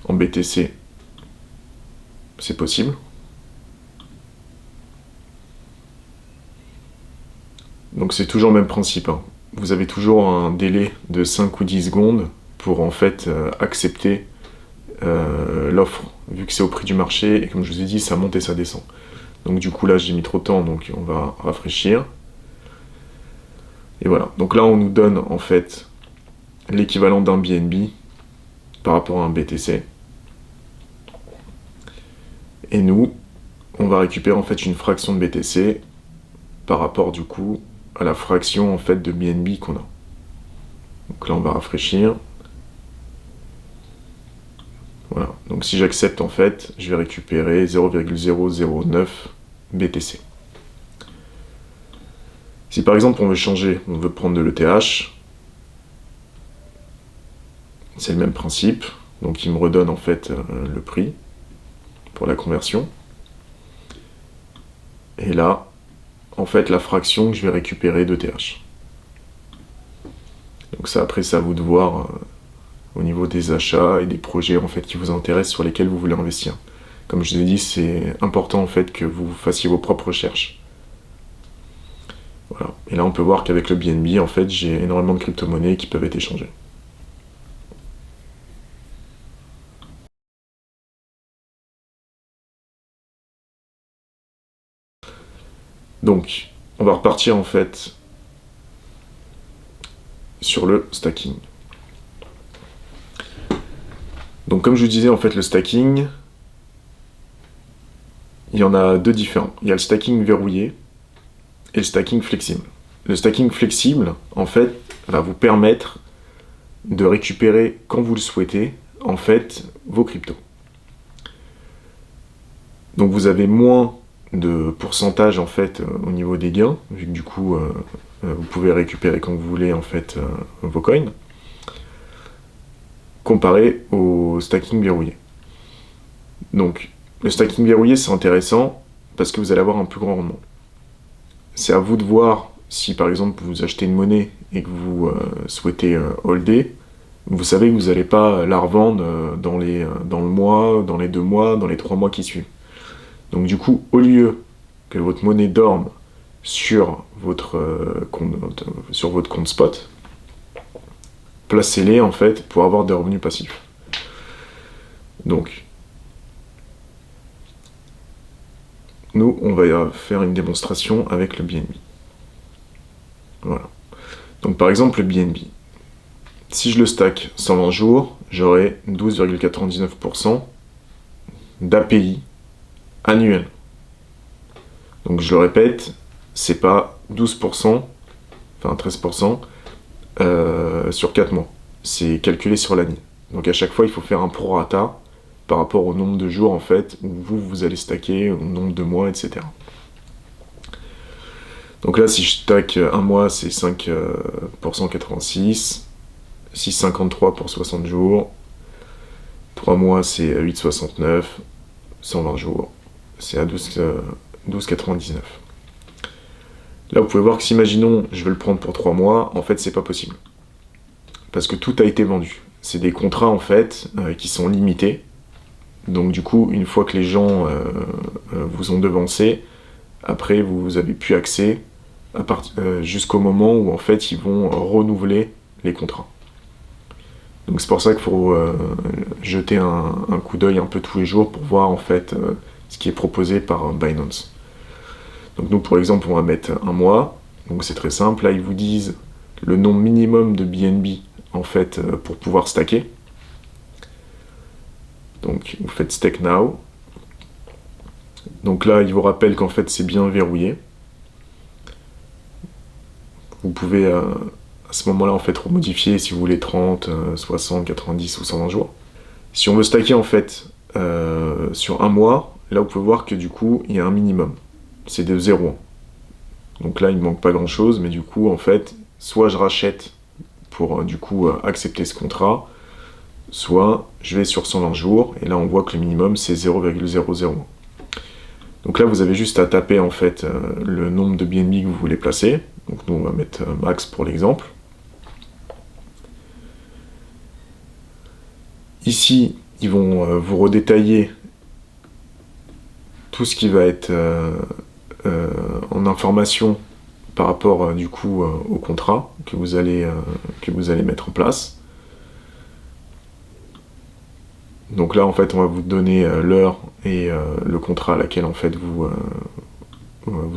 en BTC, c'est possible. Donc c'est toujours le même principe, hein. Vous avez toujours un délai de 5 ou 10 secondes pour en fait accepter l'offre, vu que c'est au prix du marché, et comme je vous ai dit, ça monte et ça descend. Donc du coup là j'ai mis trop de temps, donc on va rafraîchir. Et voilà, donc là on nous donne en fait l'équivalent d'un BNB par rapport à un BTC. Et nous, on va récupérer en fait une fraction de BTC par rapport du coup à la fraction en fait de BNB qu'on a. Donc là on va rafraîchir. Voilà, donc si j'accepte en fait, je vais récupérer 0,009 BTC. Si par exemple on veut changer, on veut prendre de l'ETH, c'est le même principe, donc il me redonne en fait le prix. pour la conversion. Et là, en fait, la fraction que je vais récupérer d'ETH. Donc ça, après, c'est à vous de voir au niveau des achats et des projets en fait qui vous intéressent, sur lesquels vous voulez investir. Comme je vous ai dit, c'est important en fait que vous fassiez vos propres recherches. Voilà. Et là, on peut voir qu'avec le BNB, en fait, j'ai énormément de crypto-monnaies qui peuvent être échangées. Donc, on va repartir en fait sur le stacking. Donc, comme je vous disais, en fait, le stacking, il y en a deux différents. Il y a le stacking verrouillé et le stacking flexible. Le stacking flexible, en fait, va vous permettre de récupérer, quand vous le souhaitez, en fait, vos cryptos. Donc, vous avez moins de pourcentage, en fait, au niveau des gains, vu que du coup, vous pouvez récupérer quand vous voulez, en fait, vos coins, comparé au stacking verrouillé. Donc, le stacking verrouillé, c'est intéressant parce que vous allez avoir un plus grand rendement. C'est à vous de voir si, par exemple, vous achetez une monnaie et que vous souhaitez holder, vous savez que vous n'allez pas la revendre dans le mois, dans les 2 mois, dans les 3 mois qui suivent. Donc, du coup, au lieu que votre monnaie dorme sur votre compte spot, placez-les en fait pour avoir des revenus passifs. Donc, nous, on va faire une démonstration avec le BNB. Voilà. Donc, par exemple, le BNB. Si je le stack 120 jours, j'aurai 12,99% d'API annuel. Donc, je le répète, c'est pas 12%, enfin 13%, sur 4 mois. C'est calculé sur l'année. Donc, à chaque fois, il faut faire un prorata par rapport au nombre de jours, en fait, où vous allez stacker, au nombre de mois, etc. Donc là, si je stack un mois, c'est 5% 86, 6,53 pour 60 jours, 3 mois, c'est 8,69, 120 jours, c'est à 12,99. Là, vous pouvez voir que si, imaginons, je vais le prendre pour 3 mois, en fait, c'est pas possible. Parce que tout a été vendu. C'est des contrats, en fait, qui sont limités. Donc, du coup, une fois que les gens vous ont devancé, après, vous n'avez plus accès jusqu'au moment où, en fait, ils vont renouveler les contrats. Donc, c'est pour ça qu'il faut jeter un coup d'œil un peu tous les jours pour voir, en fait, ce qui est proposé par Binance. Donc, nous, pour exemple, on va mettre un mois. Donc, c'est très simple. Là, ils vous disent le nombre minimum de BNB, en fait, pour pouvoir stacker. Donc, vous faites Stack Now. Donc là, il vous rappelle qu'en fait, c'est bien verrouillé. Vous pouvez, à ce moment-là, en fait, remodifier si vous voulez 30, 60, 90 ou 120 jours. Si on veut stacker, en fait, sur un mois, là, vous pouvez voir que, du coup, il y a un minimum. C'est de 0. Donc là, il ne manque pas grand-chose, mais du coup, en fait, soit je rachète pour, du coup, accepter ce contrat, soit je vais sur 120 jours, et là on voit que le minimum c'est 0,001. Donc là vous avez juste à taper en fait le nombre de BNB que vous voulez placer. Donc nous on va mettre max pour l'exemple. Ici ils vont vous redétailler tout ce qui va être en information par rapport du coup au contrat que vous allez mettre en place. Donc là, en fait, on va vous donner l'heure et le contrat à laquelle, en fait, vous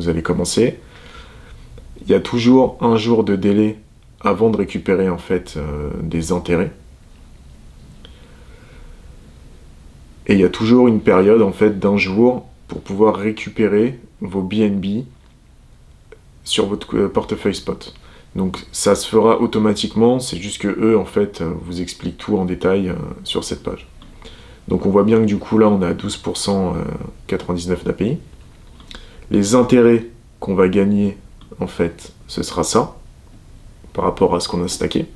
allez commencer. Il y a toujours un jour de délai avant de récupérer, en fait, des intérêts. Et il y a toujours une période, en fait, d'1 jour pour pouvoir récupérer vos BNB sur votre portefeuille spot. Donc ça se fera automatiquement, c'est juste que eux, en fait, vous expliquent tout en détail sur cette page. Donc on voit bien que du coup là on est à 12% 99 d'API. Les intérêts qu'on va gagner en fait ce sera ça par rapport à ce qu'on a stacké.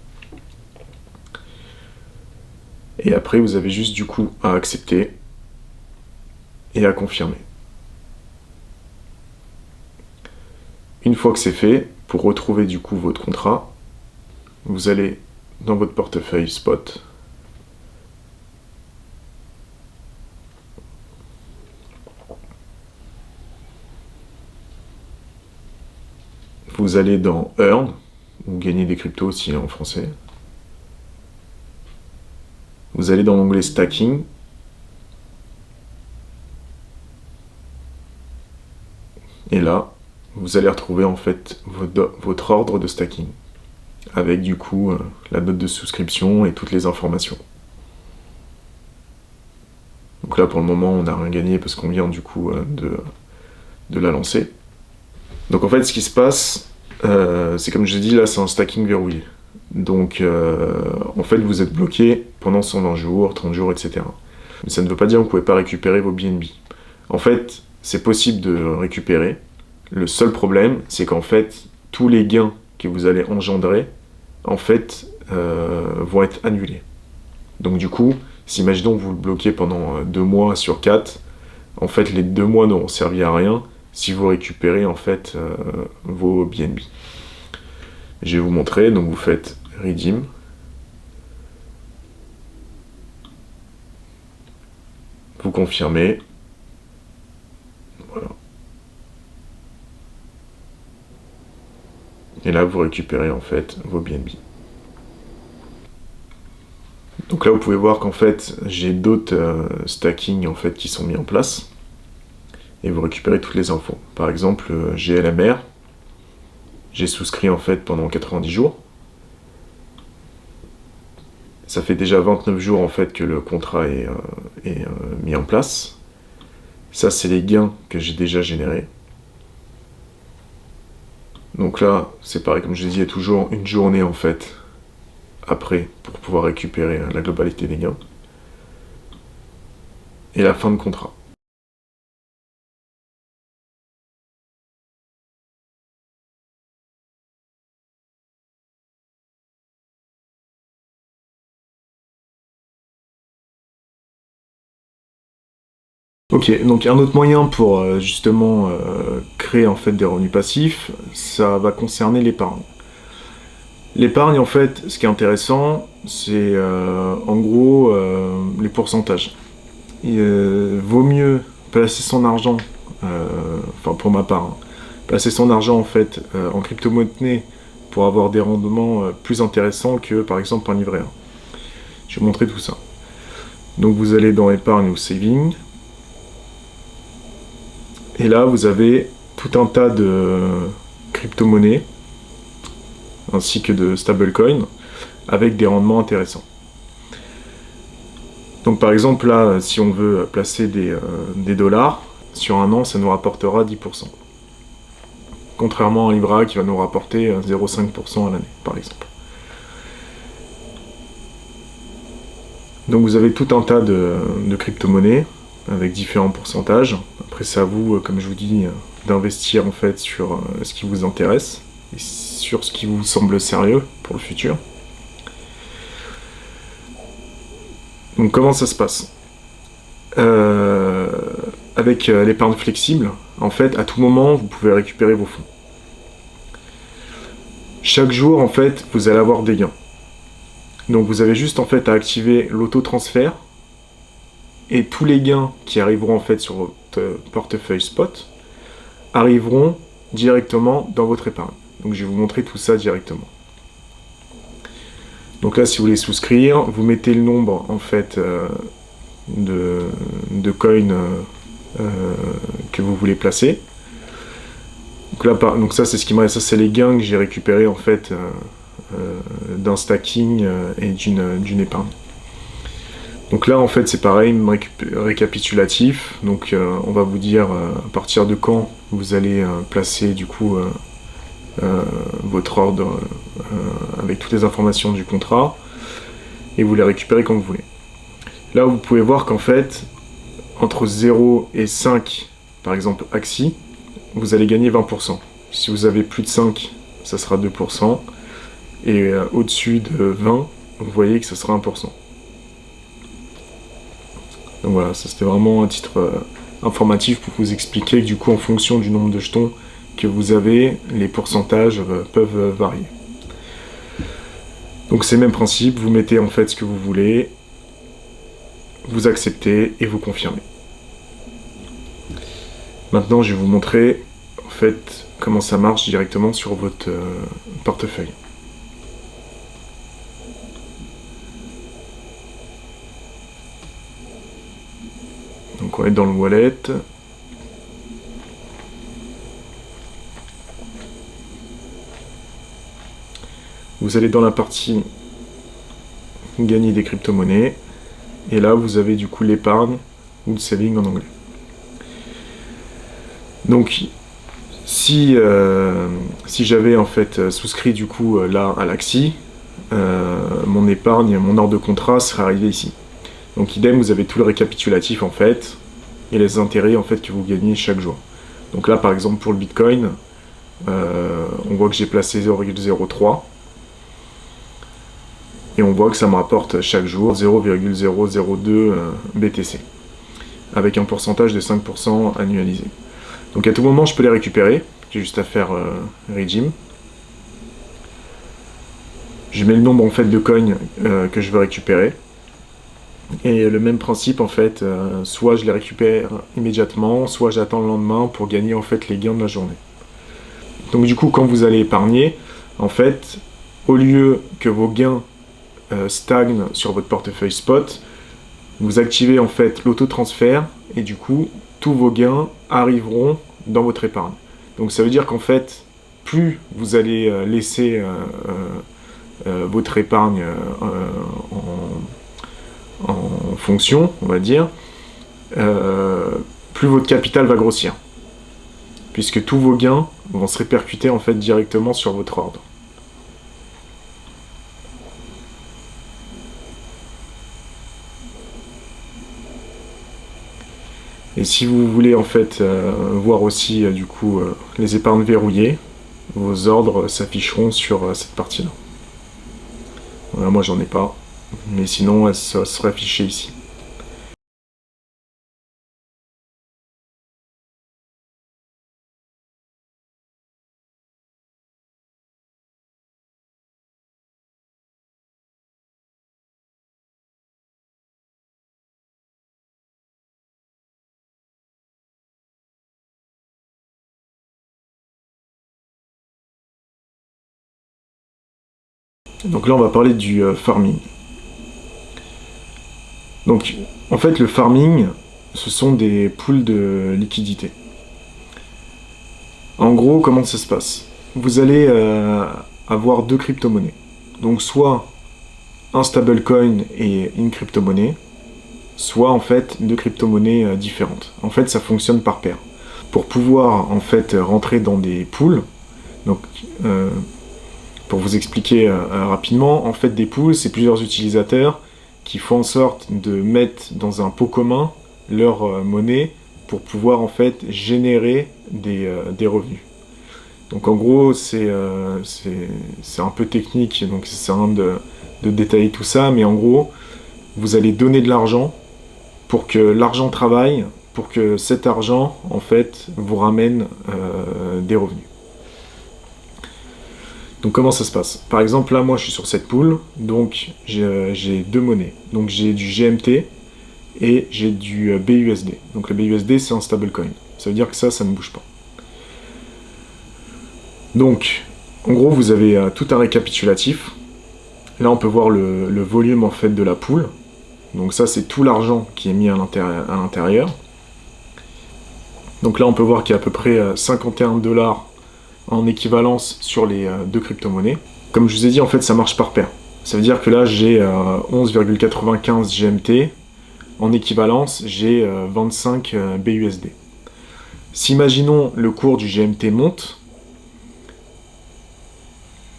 Et après vous avez juste du coup à accepter et à confirmer. Une fois que c'est fait, pour retrouver du coup votre contrat, vous allez dans votre portefeuille Spot. Vous allez dans Earn, ou gagner des cryptos aussi en français. Vous allez dans l'onglet Stacking. Et là, vous allez retrouver en fait votre ordre de stacking. Avec du coup la note de souscription et toutes les informations. Donc là pour le moment on n'a rien gagné parce qu'on vient du coup de la lancer. Donc en fait ce qui se passe, c'est comme je l'ai dit là, c'est un stacking verrouillé. Donc en fait vous êtes bloqué pendant 120 jours, 30 jours, etc. Mais ça ne veut pas dire que vous ne pouvez pas récupérer vos BNB. En fait, c'est possible de récupérer. Le seul problème, c'est qu'en fait, tous les gains que vous allez engendrer, en fait, vont être annulés. Donc du coup, si imaginons que vous le bloquez pendant 2 mois sur 4, en fait, les 2 mois n'auront servi à rien si vous récupérez en fait vos BNB. Je vais vous montrer, donc vous faites Redeem. Vous confirmez. Voilà. Et là, vous récupérez en fait vos BNB. Donc là, vous pouvez voir qu'en fait, j'ai d'autres stacking en fait qui sont mis en place. Et vous récupérez toutes les infos. Par exemple, j'ai LMR. J'ai souscrit en fait pendant 90 jours. Ça fait déjà 29 jours en fait que le contrat est mis en place. Ça, c'est les gains que j'ai déjà générés. Donc là, c'est pareil, comme je disais, il y a toujours une journée en fait après pour pouvoir récupérer la globalité des gains. Et la fin de contrat. Ok, donc un autre moyen pour justement créer en fait des revenus passifs, ça va concerner l'épargne. L'épargne, en fait, ce qui est intéressant, c'est en gros les pourcentages. Vaut mieux placer son argent, enfin pour ma part, hein, placer son argent en fait en crypto-monnaie pour avoir des rendements plus intéressants que par exemple un livret A. Je vais vous montrer tout ça. Donc vous allez dans épargne ou saving. Et là vous avez tout un tas de crypto-monnaies ainsi que de stablecoins avec des rendements intéressants. Donc par exemple là, si on veut placer des dollars, sur un an ça nous rapportera 10%. Contrairement à un livret A qui va nous rapporter 0,5% à l'année par exemple. Donc vous avez tout un tas de crypto-monnaies avec différents pourcentages. Après c'est à vous, comme je vous dis, d'investir en fait sur ce qui vous intéresse et sur ce qui vous semble sérieux pour le futur. Donc comment ça se passe avec l'épargne flexible, en fait, à tout moment, vous pouvez récupérer vos fonds. Chaque jour, en fait, vous allez avoir des gains. Donc vous avez juste en fait à activer l'auto-transfert et tous les gains qui arriveront en fait sur votre portefeuille Spot arriveront directement dans votre épargne. Donc je vais vous montrer tout ça directement. Donc là, si vous voulez souscrire, vous mettez le nombre en fait de coins que vous voulez placer. Donc là, donc ça c'est ce qui me reste, ça c'est les gains que j'ai récupérés en fait d'un stacking et d'une épargne. Donc là en fait c'est pareil, récapitulatif. Donc on va vous dire à partir de quand vous allez placer du coup votre ordre avec toutes les informations du contrat et vous les récupérez quand vous voulez. Là vous pouvez voir qu'en fait entre 0 et 5 par exemple Axie, vous allez gagner 20%. Si vous avez plus de 5, ça sera 2%. Et au-dessus de 20, vous voyez que ça sera 1%. Donc voilà, ça c'était vraiment à titre informatif pour vous expliquer que du coup en fonction du nombre de jetons que vous avez, les pourcentages peuvent varier. Donc c'est le même principe, vous mettez en fait ce que vous voulez, vous acceptez et vous confirmez. Maintenant je vais vous montrer en fait comment ça marche directement sur votre portefeuille. Donc on est dans le wallet. Vous allez dans la partie gagner des crypto-monnaies. Et là, vous avez du coup l'épargne ou le saving en anglais. Donc, si j'avais en fait souscrit du coup là à l'Axi, mon épargne, mon ordre de contrat serait arrivé ici. Donc idem, vous avez tout le récapitulatif en fait, et les intérêts en fait que vous gagnez chaque jour. Donc là, par exemple, pour le Bitcoin, on voit que j'ai placé 0,03. Et on voit que ça me rapporte chaque jour 0,002 BTC, avec un pourcentage de 5% annualisé. Donc à tout moment, je peux les récupérer. J'ai juste à faire redeem. Je mets le nombre en fait de coins que je veux récupérer. Et le même principe en fait, soit je les récupère immédiatement, soit j'attends le lendemain pour gagner en fait les gains de la journée. Donc du coup, quand vous allez épargner, en fait, au lieu que vos gains stagne sur votre portefeuille spot, vous activez en fait l'auto-transfert et du coup tous vos gains arriveront dans votre épargne. Donc ça veut dire qu'en fait plus vous allez laisser votre épargne en fonction, on va dire, plus votre capital va grossir, puisque tous vos gains vont se répercuter en fait directement sur votre ordre. Et si vous voulez en fait voir aussi du coup les épargnes verrouillées, vos ordres s'afficheront sur cette partie-là. Voilà, moi j'en ai pas, mais sinon ça sera affiché ici. Donc là on va parler du farming. Donc en fait le farming, ce sont des pools de liquidités. En gros, comment ça se passe? Vous allez avoir deux crypto-monnaies. Donc soit un stablecoin et une crypto-monnaie, soit en fait deux crypto-monnaies différentes. En fait ça fonctionne par paire. Pour pouvoir en fait rentrer dans des pools, donc pour vous expliquer rapidement, en fait des pools, c'est plusieurs utilisateurs qui font en sorte de mettre dans un pot commun leur monnaie pour pouvoir en fait générer des revenus. Donc en gros, c'est un peu technique, donc ça sert à rien de détailler tout ça, mais en gros, vous allez donner de l'argent pour que l'argent travaille, pour que cet argent, en fait, vous ramène des revenus. Donc comment ça se passe? Par exemple, là, moi, je suis sur cette pool, donc j'ai deux monnaies. Donc j'ai du GMT et j'ai du BUSD. Donc le BUSD, c'est un stablecoin. Ça veut dire que ça ne bouge pas. Donc, en gros, vous avez tout un récapitulatif. Là, on peut voir le volume, en fait, de la pool. Donc ça, c'est tout l'argent qui est mis à l'intérieur. Donc là, on peut voir qu'il y a à peu près 51 $ en équivalence sur les deux crypto-monnaies. Comme je vous ai dit, en fait, ça marche par paire. Ça veut dire que là, j'ai 11,95 GMT. En équivalence, j'ai 25 BUSD. Si, imaginons, le cours du GMT monte,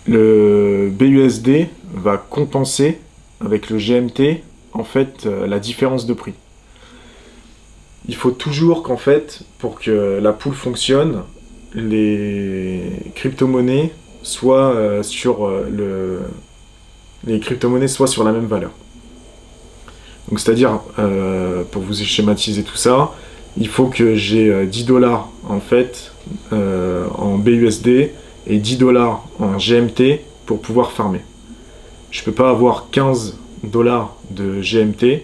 le BUSD va compenser avec le GMT, en fait, la différence de prix. Il faut toujours qu'en fait, pour que la pool fonctionne, les crypto-monnaies soient sur les crypto-monnaies soient sur la même valeur. Donc c'est-à-dire, pour vous schématiser tout ça, il faut que j'ai 10 dollars en fait en BUSD et 10 dollars en GMT pour pouvoir farmer. Je peux pas avoir 15 dollars de GMT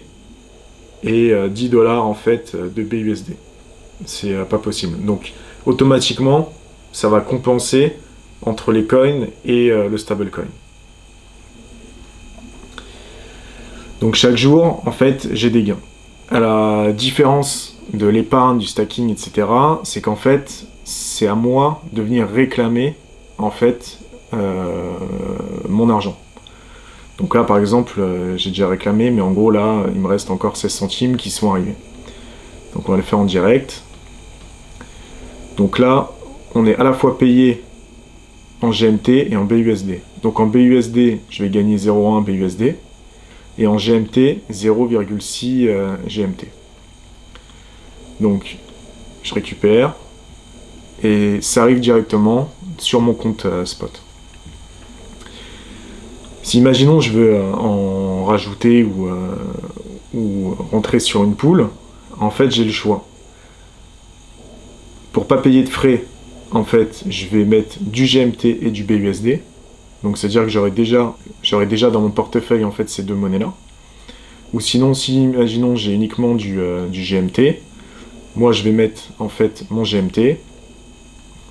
et 10 dollars en fait de BUSD. C'est pas possible. Donc automatiquement, ça va compenser entre les coins et le stablecoin. Donc chaque jour, en fait, j'ai des gains. À la différence de l'épargne, du stacking, etc., c'est qu'en fait, c'est à moi de venir réclamer en fait mon argent. Donc là, par exemple, j'ai déjà réclamé, mais en gros, là, il me reste encore 16 centimes qui sont arrivés. Donc on va le faire en direct. Donc là, on est à la fois payé en GMT et en BUSD. Donc en BUSD, je vais gagner 0,1 BUSD. Et en GMT, 0,6 GMT. Donc, je récupère. Et ça arrive directement sur mon compte spot. Si imaginons je veux en rajouter ou rentrer sur une pool, en fait j'ai le choix. Pour pas payer de frais, en fait je vais mettre du GMT et du BUSD. Donc c'est-à-dire que j'aurai déjà dans mon portefeuille en fait ces deux monnaies-là. Ou sinon, si imaginons j'ai uniquement du GMT, moi je vais mettre en fait mon GMT.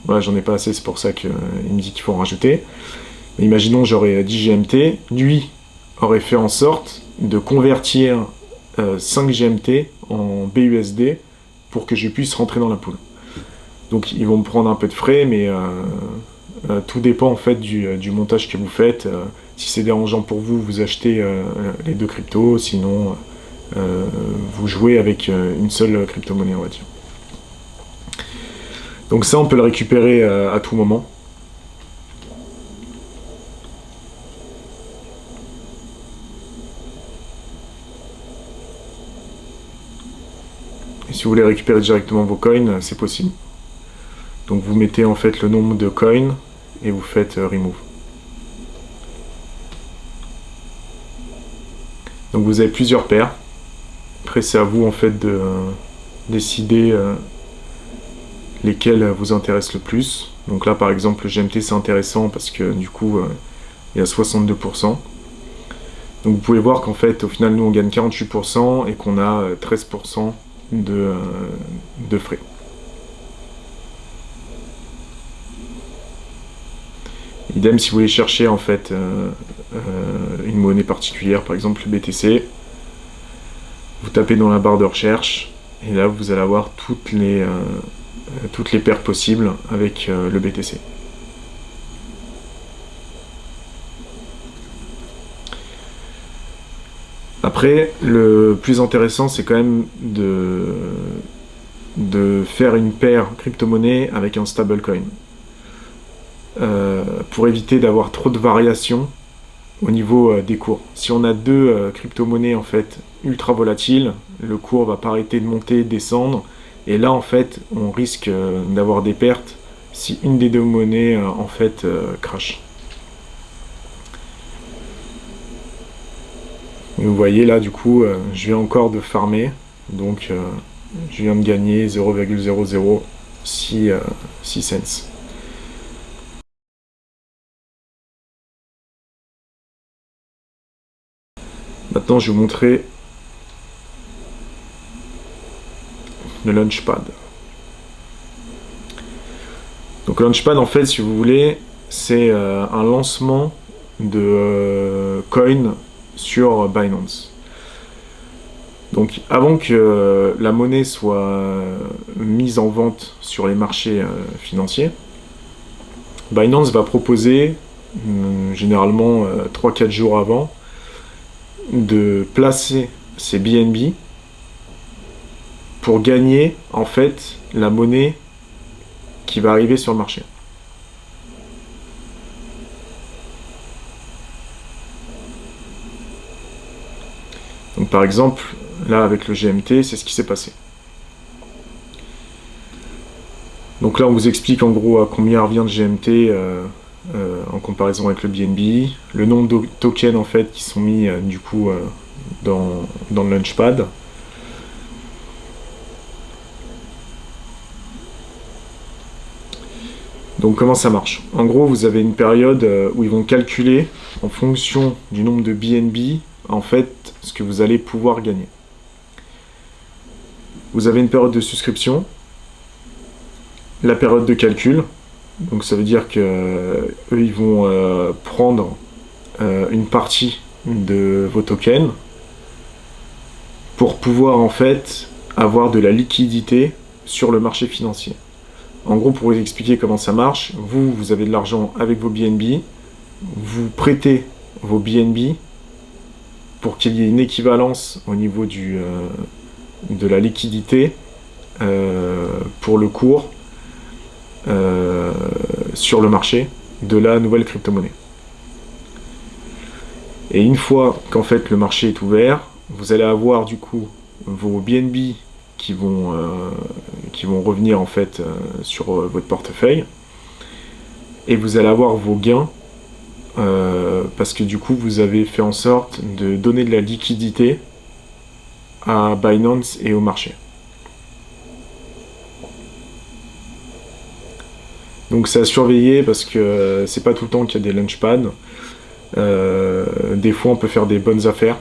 Voilà, j'en ai pas assez, c'est pour ça qu'il me dit qu'il faut en rajouter. Mais imaginons j'aurais 10 GMT, lui aurait fait en sorte de convertir 5 GMT en BUSD pour que je puisse rentrer dans la pool. Donc ils vont me prendre un peu de frais, mais tout dépend en fait du montage que vous faites. Si c'est dérangeant pour vous, vous achetez les deux cryptos, sinon vous jouez avec une seule crypto-monnaie, on va dire. Donc ça, on peut le récupérer à tout moment. Et si vous voulez récupérer directement vos coins, c'est possible. Donc vous mettez en fait le nombre de coins et vous faites remove. Donc vous avez plusieurs paires. Après c'est à vous en fait de décider lesquels vous intéressent le plus. Donc là par exemple le GMT c'est intéressant parce que du coup il y a 62%. Donc vous pouvez voir qu'en fait au final nous on gagne 48% et qu'on a 13% de frais. Idem si vous voulez chercher en fait une monnaie particulière, par exemple le BTC, vous tapez dans la barre de recherche et là vous allez avoir toutes les paires possibles avec le BTC. Après, le plus intéressant c'est quand même de faire une paire crypto-monnaie avec un stablecoin. Pour éviter d'avoir trop de variations au niveau des cours. Si on a deux crypto-monnaies en fait ultra volatiles, le cours va pas arrêter de monter, descendre, et là en fait on risque d'avoir des pertes si une des deux monnaies en fait crash. Et vous voyez là du coup je viens encore de farmer, donc je viens de gagner 0,006 cents. Maintenant, je vais vous montrer le Launchpad. Donc, le Launchpad, en fait, si vous voulez, c'est un lancement de coin sur Binance. Donc, avant que la monnaie soit mise en vente sur les marchés financiers, Binance va proposer, généralement 3-4 jours avant, de placer ses BNB pour gagner en fait la monnaie qui va arriver sur le marché. Donc par exemple, là avec le GMT, c'est ce qui s'est passé. Donc là on vous explique en gros à combien revient de GMT en comparaison avec le BNB, le nombre de tokens en fait qui sont mis du coup dans le Launchpad. Donc comment ça marche? En gros, vous avez une période où ils vont calculer en fonction du nombre de BNB, en fait, ce que vous allez pouvoir gagner. Vous avez une période de souscription, la période de calcul, donc ça veut dire que eux ils vont prendre une partie de vos tokens pour pouvoir en fait avoir de la liquidité sur le marché financier. En gros, pour vous expliquer comment ça marche, vous avez de l'argent avec vos BNB, vous prêtez vos BNB pour qu'il y ait une équivalence au niveau de la liquidité pour le cours sur le marché de la nouvelle crypto-monnaie. Et une fois qu'en fait le marché est ouvert, vous allez avoir du coup vos BNB qui vont revenir en fait sur votre portefeuille, et vous allez avoir vos gains parce que du coup vous avez fait en sorte de donner de la liquidité à Binance et au marché. Donc c'est à surveiller parce que c'est pas tout le temps qu'il y a des launchpads. Des fois on peut faire des bonnes affaires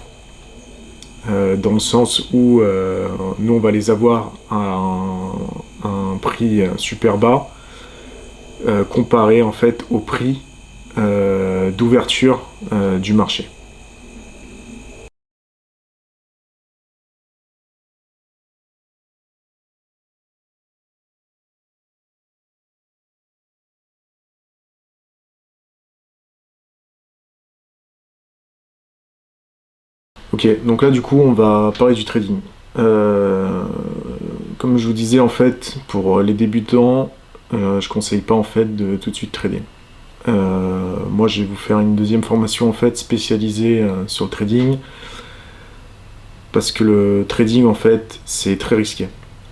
dans le sens où nous on va les avoir à un prix super bas comparé en fait au prix d'ouverture du marché. Ok, donc là du coup on va parler du trading. Comme je vous disais en fait, pour les débutants, je conseille pas en fait de tout de suite trader. Moi je vais vous faire une deuxième formation en fait spécialisée sur le trading, parce que le trading en fait c'est très risqué.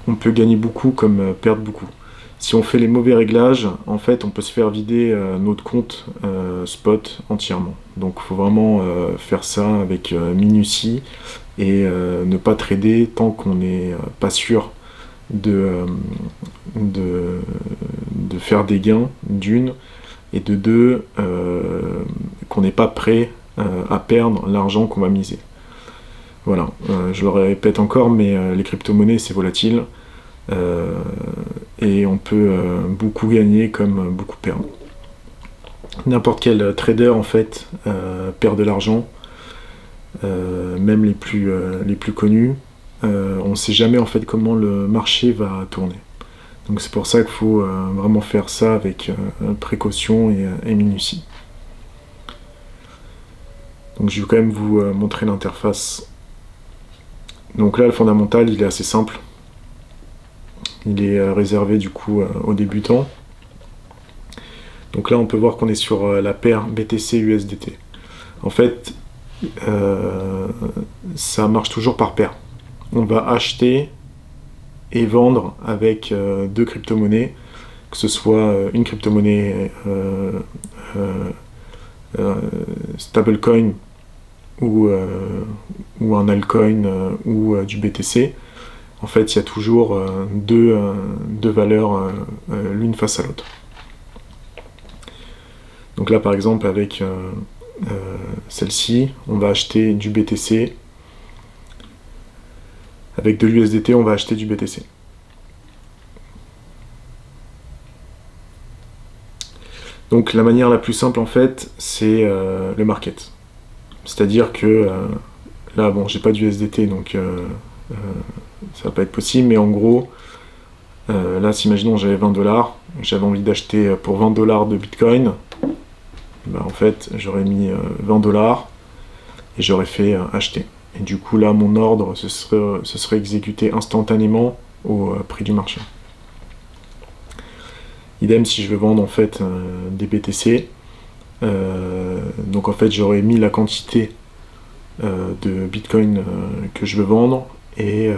On peut gagner beaucoup comme perdre beaucoup. Si on fait les mauvais réglages, en fait on peut se faire vider notre compte spot entièrement. Donc il faut vraiment faire ça avec minutie et ne pas trader tant qu'on n'est pas sûr de faire des gains d'une, et de deux, qu'on n'est pas prêt à perdre l'argent qu'on va miser. Voilà, je le répète encore, mais les crypto-monnaies c'est volatile, et on peut beaucoup gagner comme beaucoup perdre. N'importe quel trader en fait perd de l'argent, même les plus connus. On ne sait jamais en fait comment le marché va tourner. Donc c'est pour ça qu'il faut vraiment faire ça avec précaution et minutie. Donc je vais quand même vous montrer l'interface. Donc là le fondamental il est assez simple. Il est réservé du coup aux débutants. Donc là on peut voir qu'on est sur la paire BTC-USDT. En fait ça marche toujours par paire. On va acheter et vendre avec deux crypto-monnaies, que ce soit une crypto-monnaie stablecoin ou un altcoin ou du BTC. En fait, il y a toujours deux valeurs l'une face à l'autre. Donc là, par exemple, avec celle-ci, on va acheter du BTC. Avec de l'USDT, on va acheter du BTC. Donc la manière la plus simple en fait, c'est le market. C'est-à-dire que là, bon, j'ai pas d'USDT, donc ça va pas être possible, mais en gros, là, si imaginons j'avais 20$, j'avais envie d'acheter pour 20$ de Bitcoin, bah, en fait, j'aurais mis 20$ et j'aurais fait acheter. Et du coup, là, mon ordre se serait exécuté instantanément au prix du marché. Idem si je veux vendre en fait des BTC. Donc en fait, j'aurais mis la quantité de Bitcoin que je veux vendre et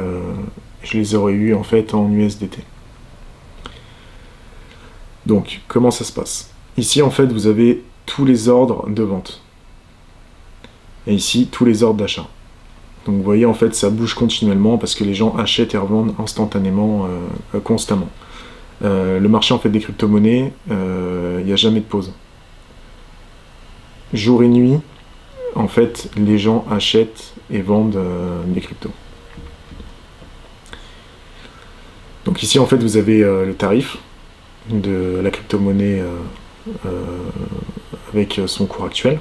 je les aurais eu en fait en USDT. Donc, comment ça se passe? Ici, en fait, vous avez tous les ordres de vente. Et ici, tous les ordres d'achat. Donc vous voyez en fait ça bouge continuellement parce que les gens achètent et revendent instantanément, constamment. Le marché en fait des crypto-monnaies, il n'y a jamais de pause. Jour et nuit, en fait, les gens achètent et vendent des cryptos. Donc ici, en fait, vous avez le tarif de la crypto-monnaie euh, avec son cours actuel.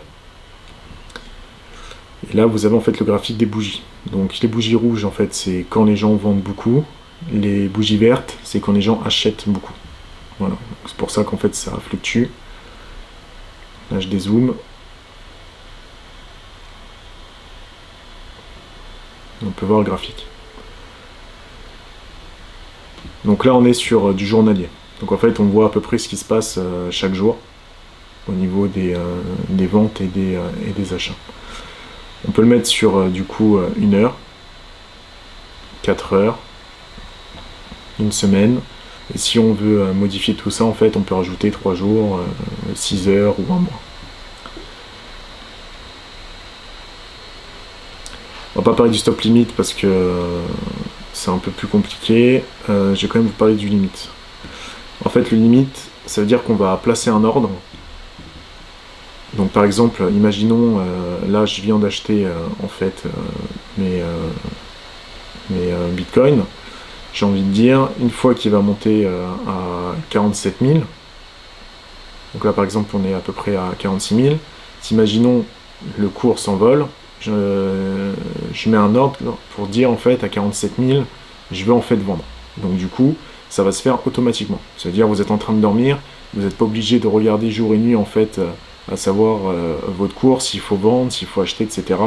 Et là, vous avez en fait le graphique des bougies. Donc les bougies rouges, en fait, c'est quand les gens vendent beaucoup. Les bougies vertes, c'est quand les gens achètent beaucoup. Voilà. C'est pour ça qu'en fait, ça fluctue. Là, je dézoome. On peut voir le graphique. Donc là, on est sur du journalier. Donc en fait, on voit à peu près ce qui se passe chaque jour au niveau des ventes et des achats. On peut le mettre sur du coup 1 heure, 4 heures, une semaine. Et si on veut modifier tout ça, en fait, on peut rajouter 3 jours, 6 heures ou un mois. On va pas parler du stop limit parce que c'est un peu plus compliqué. Je vais quand même vous parler du limite. En fait, le limite, ça veut dire qu'on va placer un ordre. Donc par exemple, imaginons, là je viens d'acheter en fait mes bitcoins. J'ai envie de dire, une fois qu'il va monter à 47 000, donc là par exemple on est à peu près à 46 000, imaginons le cours s'envole, je mets un ordre pour dire en fait à 47 000, je veux en fait vendre. Donc du coup, ça va se faire automatiquement. C'est-à-dire vous êtes en train de dormir, vous n'êtes pas obligé de regarder jour et nuit en fait, à savoir votre cours, s'il faut vendre, s'il faut acheter, etc.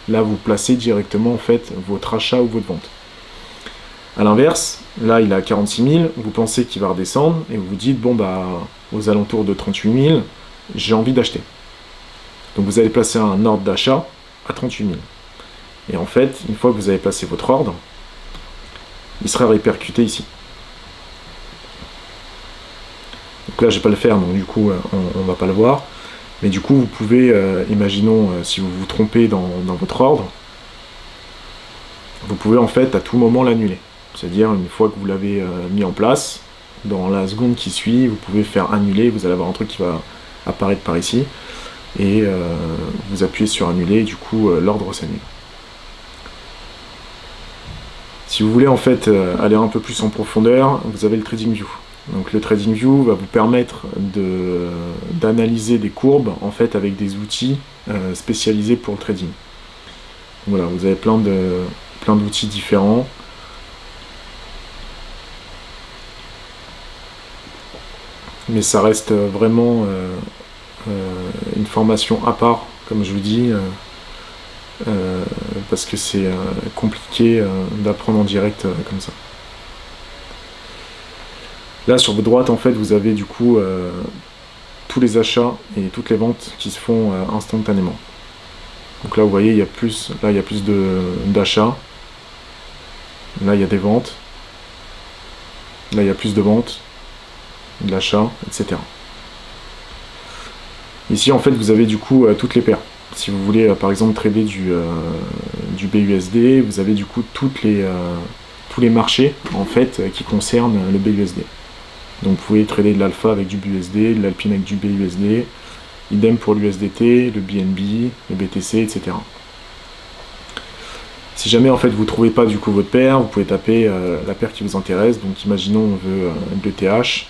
Là vous placez directement en fait votre achat ou votre vente. A l'inverse, là il est à 46 000, vous pensez qu'il va redescendre et vous vous dites bon bah aux alentours de 38 000, j'ai envie d'acheter. Donc vous allez placer un ordre d'achat à 38 000. Et en fait, une fois que vous avez placé votre ordre, il sera répercuté ici. Donc là je vais pas le faire, donc du coup on va pas le voir. Mais du coup vous pouvez, imaginons si vous vous trompez dans votre ordre, vous pouvez en fait à tout moment l'annuler. C'est-à-dire une fois que vous l'avez mis en place, dans la seconde qui suit, vous pouvez faire annuler, vous allez avoir un truc qui va apparaître par ici, et vous appuyez sur annuler, et du coup l'ordre s'annule. Si vous voulez en fait aller un peu plus en profondeur, vous avez le TradingView. Donc le TradingView va vous permettre d'analyser des courbes en fait avec des outils spécialisés pour le trading. Voilà, vous avez plein d'outils différents. Mais ça reste vraiment une formation à part, comme je vous dis, parce que c'est compliqué d'apprendre en direct comme ça. Là, sur votre droite, en fait, vous avez du coup tous les achats et toutes les ventes qui se font instantanément. Donc là, vous voyez, il y a plus d'achats. Là, il y a des ventes. Là, il y a plus de ventes, de l'achat, etc. Ici, en fait, vous avez du coup toutes les paires. Si vous voulez, par exemple, trader du BUSD, vous avez du coup tous les marchés, en fait, qui concernent le BUSD. Donc, vous pouvez trader de l'alpha avec du BUSD, de l'alpine avec du BUSD, idem pour l'USDT, le BNB, le BTC, etc. Si jamais en fait vous trouvez pas du coup votre paire, vous pouvez taper la paire qui vous intéresse. Donc imaginons on veut l'ETH.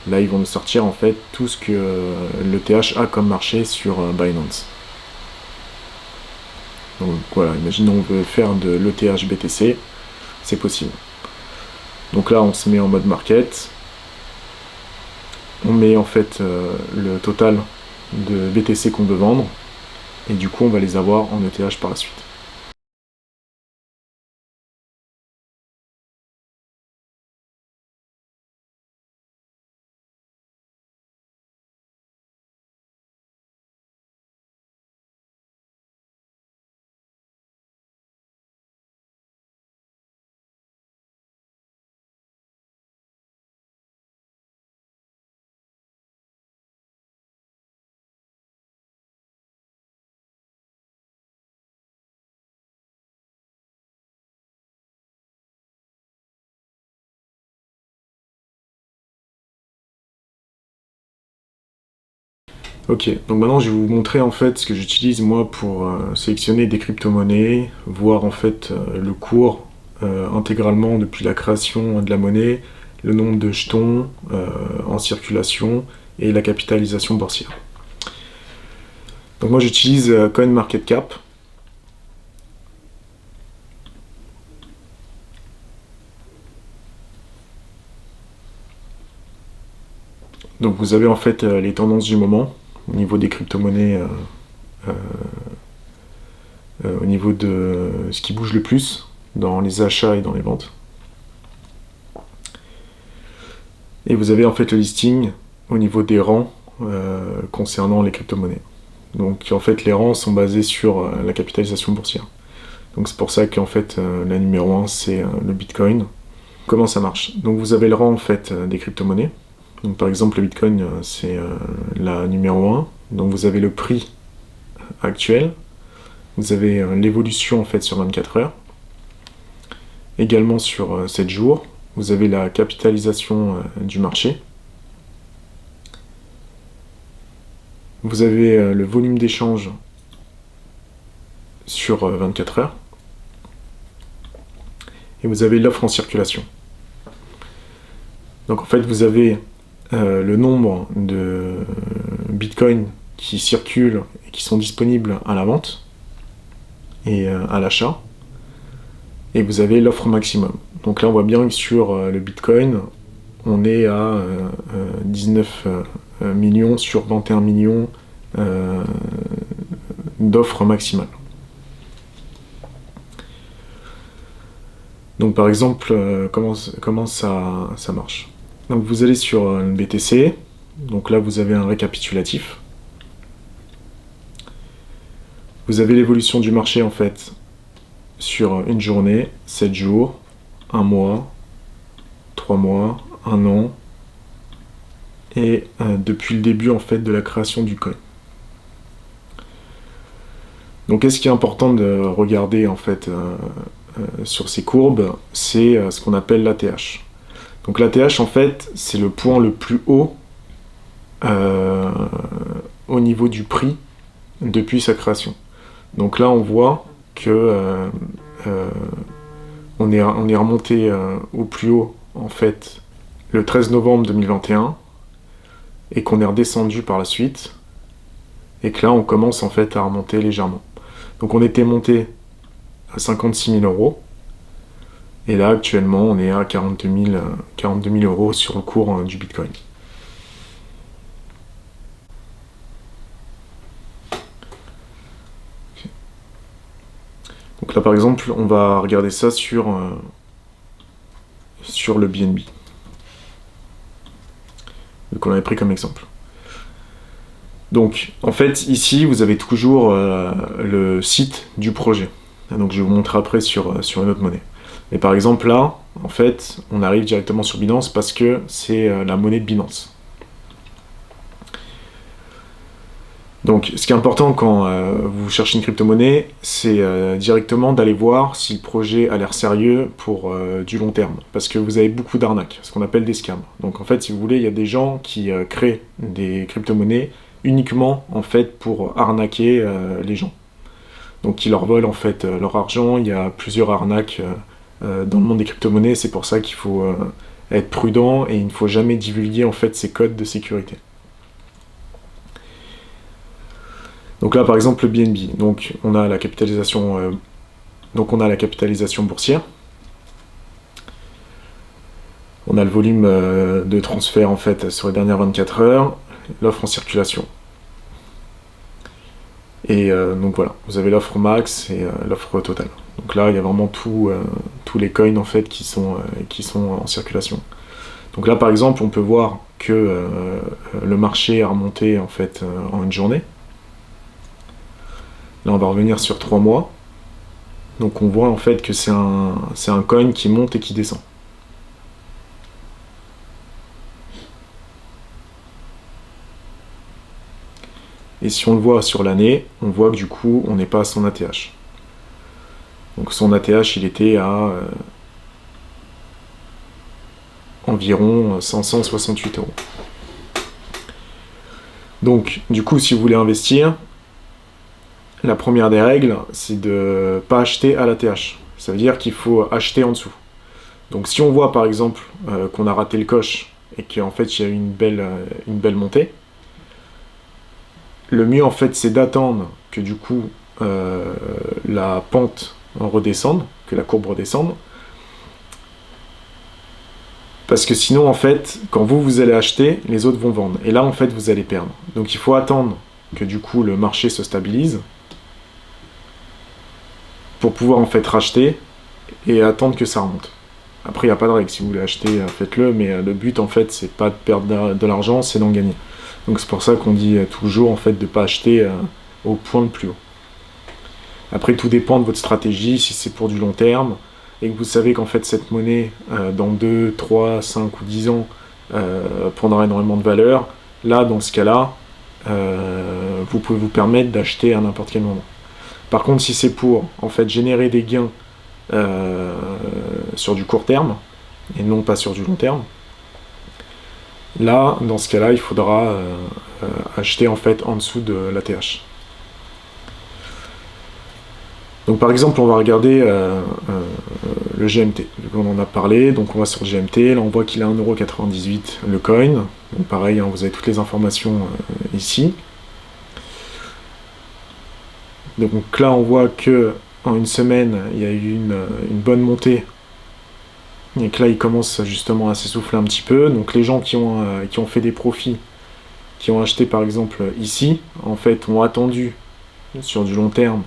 Là ils vont nous sortir en fait tout ce que l'ETH a comme marché sur Binance. Donc voilà, imaginons on veut faire de l'ETH BTC, c'est possible. Donc là on se met en mode market. On met en fait le total de BTC qu'on veut vendre. Et du coup on va les avoir en ETH par la suite. Ok, donc maintenant je vais vous montrer en fait ce que j'utilise moi pour sélectionner des crypto-monnaies, voir en fait le cours intégralement depuis la création de la monnaie, le nombre de jetons en circulation et la capitalisation boursière. Donc moi j'utilise CoinMarketCap. Donc vous avez en fait les tendances du moment au niveau des crypto-monnaies, au niveau de ce qui bouge le plus dans les achats et dans les ventes. Et vous avez en fait le listing au niveau des rangs concernant les crypto-monnaies. Donc en fait les rangs sont basés sur la capitalisation boursière. Donc c'est pour ça qu'en fait la numéro 1 c'est le Bitcoin. Comment ça marche? Donc vous avez le rang en fait des crypto-monnaies. Donc par exemple le Bitcoin c'est la numéro 1. Donc vous avez le prix actuel. Vous avez l'évolution en fait sur 24 heures. Également sur 7 jours. Vous avez la capitalisation du marché. Vous avez le volume d'échange sur 24 heures. Et vous avez l'offre en circulation. Donc en fait vous avez le nombre de Bitcoin qui circulent et qui sont disponibles à la vente et à l'achat. Et vous avez l'offre maximum. Donc là on voit bien que sur le Bitcoin, on est à 19 millions sur 21 millions d'offres maximales. Donc par exemple, comment ça marche? Donc vous allez sur le BTC, donc là vous avez un récapitulatif. Vous avez l'évolution du marché en fait sur une journée, 7 jours, 1 mois, 3 mois, 1 an, et depuis le début en fait de la création du coin. Donc qu'est-ce qui est important de regarder en fait sur ces courbes, c'est ce qu'on appelle l'ATH. Donc l'ATH en fait c'est le point le plus haut au niveau du prix depuis sa création. Donc là on voit que on est remonté au plus haut en fait le 13 novembre 2021 et qu'on est redescendu par la suite et que là on commence en fait à remonter légèrement. Donc on était monté à 56 000 euros et là actuellement on est à 42 000 euros sur le cours du Bitcoin. Donc là par exemple on va regarder ça sur le BNB. Donc on l'avait pris comme exemple. Donc en fait ici vous avez toujours le site du projet. Donc je vais vous montrer après sur une autre monnaie. Mais par exemple là, en fait, on arrive directement sur Binance parce que c'est la monnaie de Binance. Donc ce qui est important quand vous cherchez une crypto-monnaie, c'est directement d'aller voir si le projet a l'air sérieux pour du long terme. Parce que vous avez beaucoup d'arnaques, ce qu'on appelle des scams. Donc en fait, si vous voulez, il y a des gens qui créent des crypto-monnaies uniquement en fait pour arnaquer les gens. Donc ils leur volent en fait leur argent, il y a plusieurs arnaques dans le monde des crypto-monnaies, c'est pour ça qu'il faut être prudent et il ne faut jamais divulguer en fait ces codes de sécurité. Donc là par exemple le BNB, donc on a la capitalisation boursière. On a le volume de transfert en fait sur les dernières 24 heures, l'offre en circulation. Et donc voilà, vous avez l'offre max et l'offre totale. Donc là, il y a vraiment tous les coins en fait qui sont en circulation. Donc là, par exemple, on peut voir que le marché a remonté en fait en une journée. Là, on va revenir sur 3 mois. Donc on voit en fait que c'est un coin qui monte et qui descend. Et si on le voit sur l'année, on voit que du coup, on n'est pas à son ATH. Donc son ATH, il était à environ 568 euros. Donc, du coup, si vous voulez investir, la première des règles, c'est de ne pas acheter à l'ATH. Ça veut dire qu'il faut acheter en dessous. Donc, si on voit par exemple qu'on a raté le coche et qu'en fait il y a eu une belle montée, le mieux en fait c'est d'attendre que du coup la pente redescende, que la courbe redescende, parce que sinon en fait quand vous allez acheter, les autres vont vendre et là en fait vous allez perdre. Donc il faut attendre que du coup le marché se stabilise pour pouvoir en fait racheter et attendre que ça remonte. Après il n'y a pas de règle, si vous voulez acheter faites-le, mais le but en fait c'est pas de perdre de l'argent, c'est d'en gagner. Donc c'est pour ça qu'on dit toujours en fait de ne pas acheter au point le plus haut. Après, tout dépend de votre stratégie, si c'est pour du long terme, et que vous savez qu'en fait cette monnaie, dans 2, 3, 5 ou 10 ans, prendra énormément de valeur, là, dans ce cas-là, vous pouvez vous permettre d'acheter à n'importe quel moment. Par contre, si c'est pour en fait générer des gains sur du court terme, et non pas sur du long terme, là, dans ce cas-là, il faudra acheter en fait en dessous de l'ATH. Donc par exemple, on va regarder le GMT. On en a parlé, donc on va sur le GMT, là on voit qu'il est à 1,98€ le coin. Donc pareil, hein, vous avez toutes les informations ici. Donc là on voit que en une semaine, il y a eu une bonne montée. Et que là il commence justement à s'essouffler un petit peu. Donc les gens qui ont fait des profits, qui ont acheté par exemple ici, en fait ont attendu sur du long terme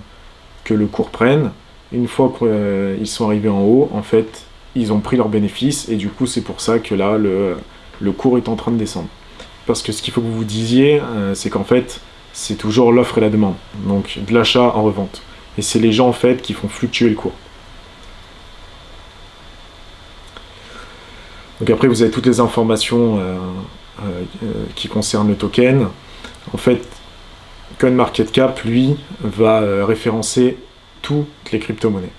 que le cours prenne. Une fois qu'ils sont arrivés en haut, en fait, ils ont pris leurs bénéfices et du coup, c'est pour ça que là, le cours est en train de descendre. Parce que ce qu'il faut que vous vous disiez, c'est qu'en fait, c'est toujours l'offre et la demande. Donc, de l'achat en revente. Et c'est les gens, en fait, qui font fluctuer le cours. Donc après, vous avez toutes les informations qui concernent le token. En fait, CoinMarketCap, lui, va référencer toutes les crypto-monnaies.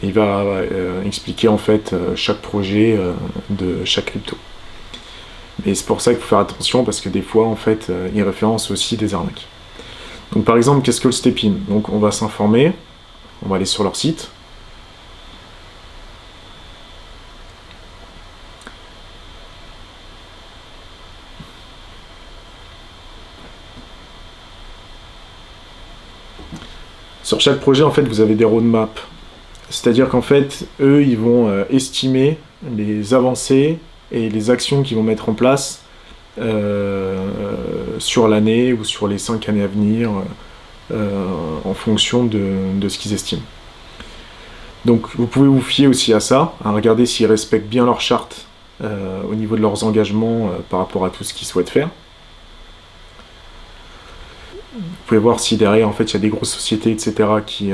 Et il va expliquer en fait chaque projet de chaque crypto. Mais c'est pour ça qu'il faut faire attention parce que des fois en fait il référence aussi des arnaques. Donc par exemple, qu'est-ce que le step-in? Donc on va s'informer, on va aller sur leur site. Sur chaque projet en fait vous avez des roadmaps. C'est-à-dire qu'en fait, eux, ils vont estimer les avancées et les actions qu'ils vont mettre en place sur l'année ou sur les 5 années à venir, en fonction de ce qu'ils estiment. Donc vous pouvez vous fier aussi à ça, à regarder s'ils respectent bien leur charte au niveau de leurs engagements par rapport à tout ce qu'ils souhaitent faire. Vous pouvez voir si derrière en fait il y a des grosses sociétés etc. qui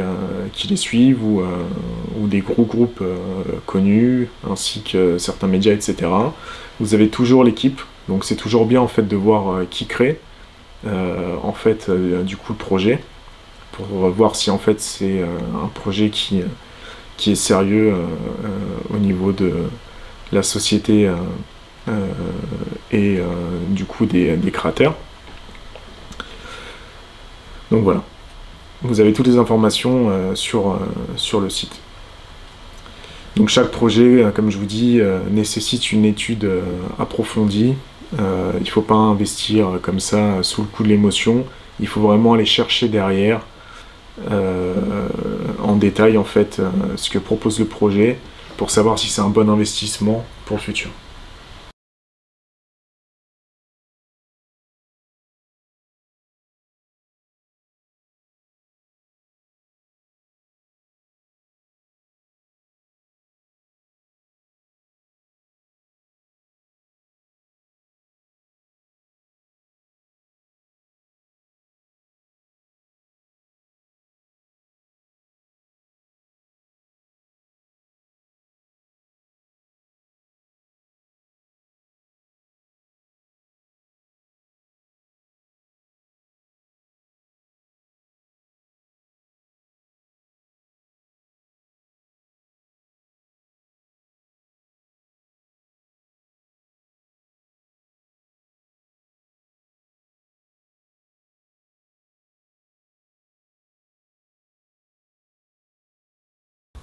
les suivent ou des gros groupes connus ainsi que certains médias etc. Vous avez toujours l'équipe, donc c'est toujours bien en fait de voir qui crée en fait du coup le projet pour voir si en fait c'est un projet qui est sérieux au niveau de la société et du coup des créateurs. Donc voilà, vous avez toutes les informations sur le site. Donc chaque projet, comme je vous dis, nécessite une étude approfondie. Il ne faut pas investir comme ça sous le coup de l'émotion. Il faut vraiment aller chercher derrière en détail en fait ce que propose le projet pour savoir si c'est un bon investissement pour le futur.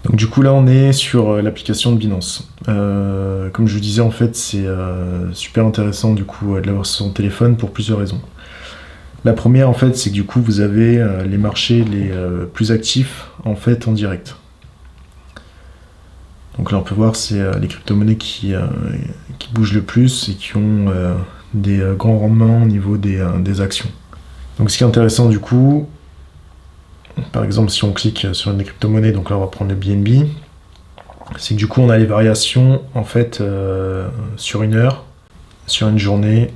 Donc du coup là on est sur l'application de Binance. Comme je vous disais en fait c'est super intéressant du coup de l'avoir sur son téléphone pour plusieurs raisons. La première en fait c'est que du coup vous avez les marchés les plus actifs en fait en direct. Donc là on peut voir c'est les crypto-monnaies qui bougent le plus et qui ont des grands rendements au niveau des actions. Donc ce qui est intéressant du coup, par exemple si on clique sur une des crypto-monnaies, donc là on va prendre le BNB, c'est que du coup on a les variations en fait sur une heure, sur une journée,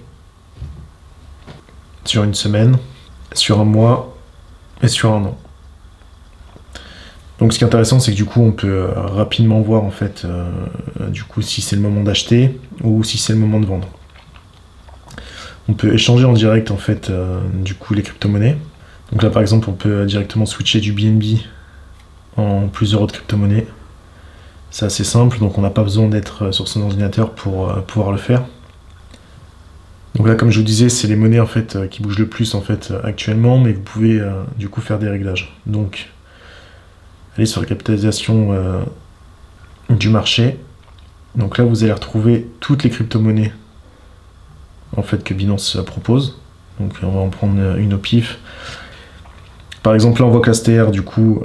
sur une semaine, sur un mois et sur un an. Donc ce qui est intéressant c'est que du coup on peut rapidement voir en fait du coup si c'est le moment d'acheter ou si c'est le moment de vendre. On peut échanger en direct en fait du coup les crypto-monnaies. Donc là par exemple on peut directement switcher du BNB en plusieurs autres crypto-monnaies. C'est assez simple, donc on n'a pas besoin d'être sur son ordinateur pour pouvoir le faire. Donc là, comme je vous disais, c'est les monnaies en fait qui bougent le plus en fait actuellement, mais vous pouvez du coup faire des réglages. Donc, allez sur la capitalisation du marché. Donc là, vous allez retrouver toutes les crypto-monnaies en fait que Binance propose. Donc on va en prendre une au pif. Par exemple, là, on voit que la STR, du coup,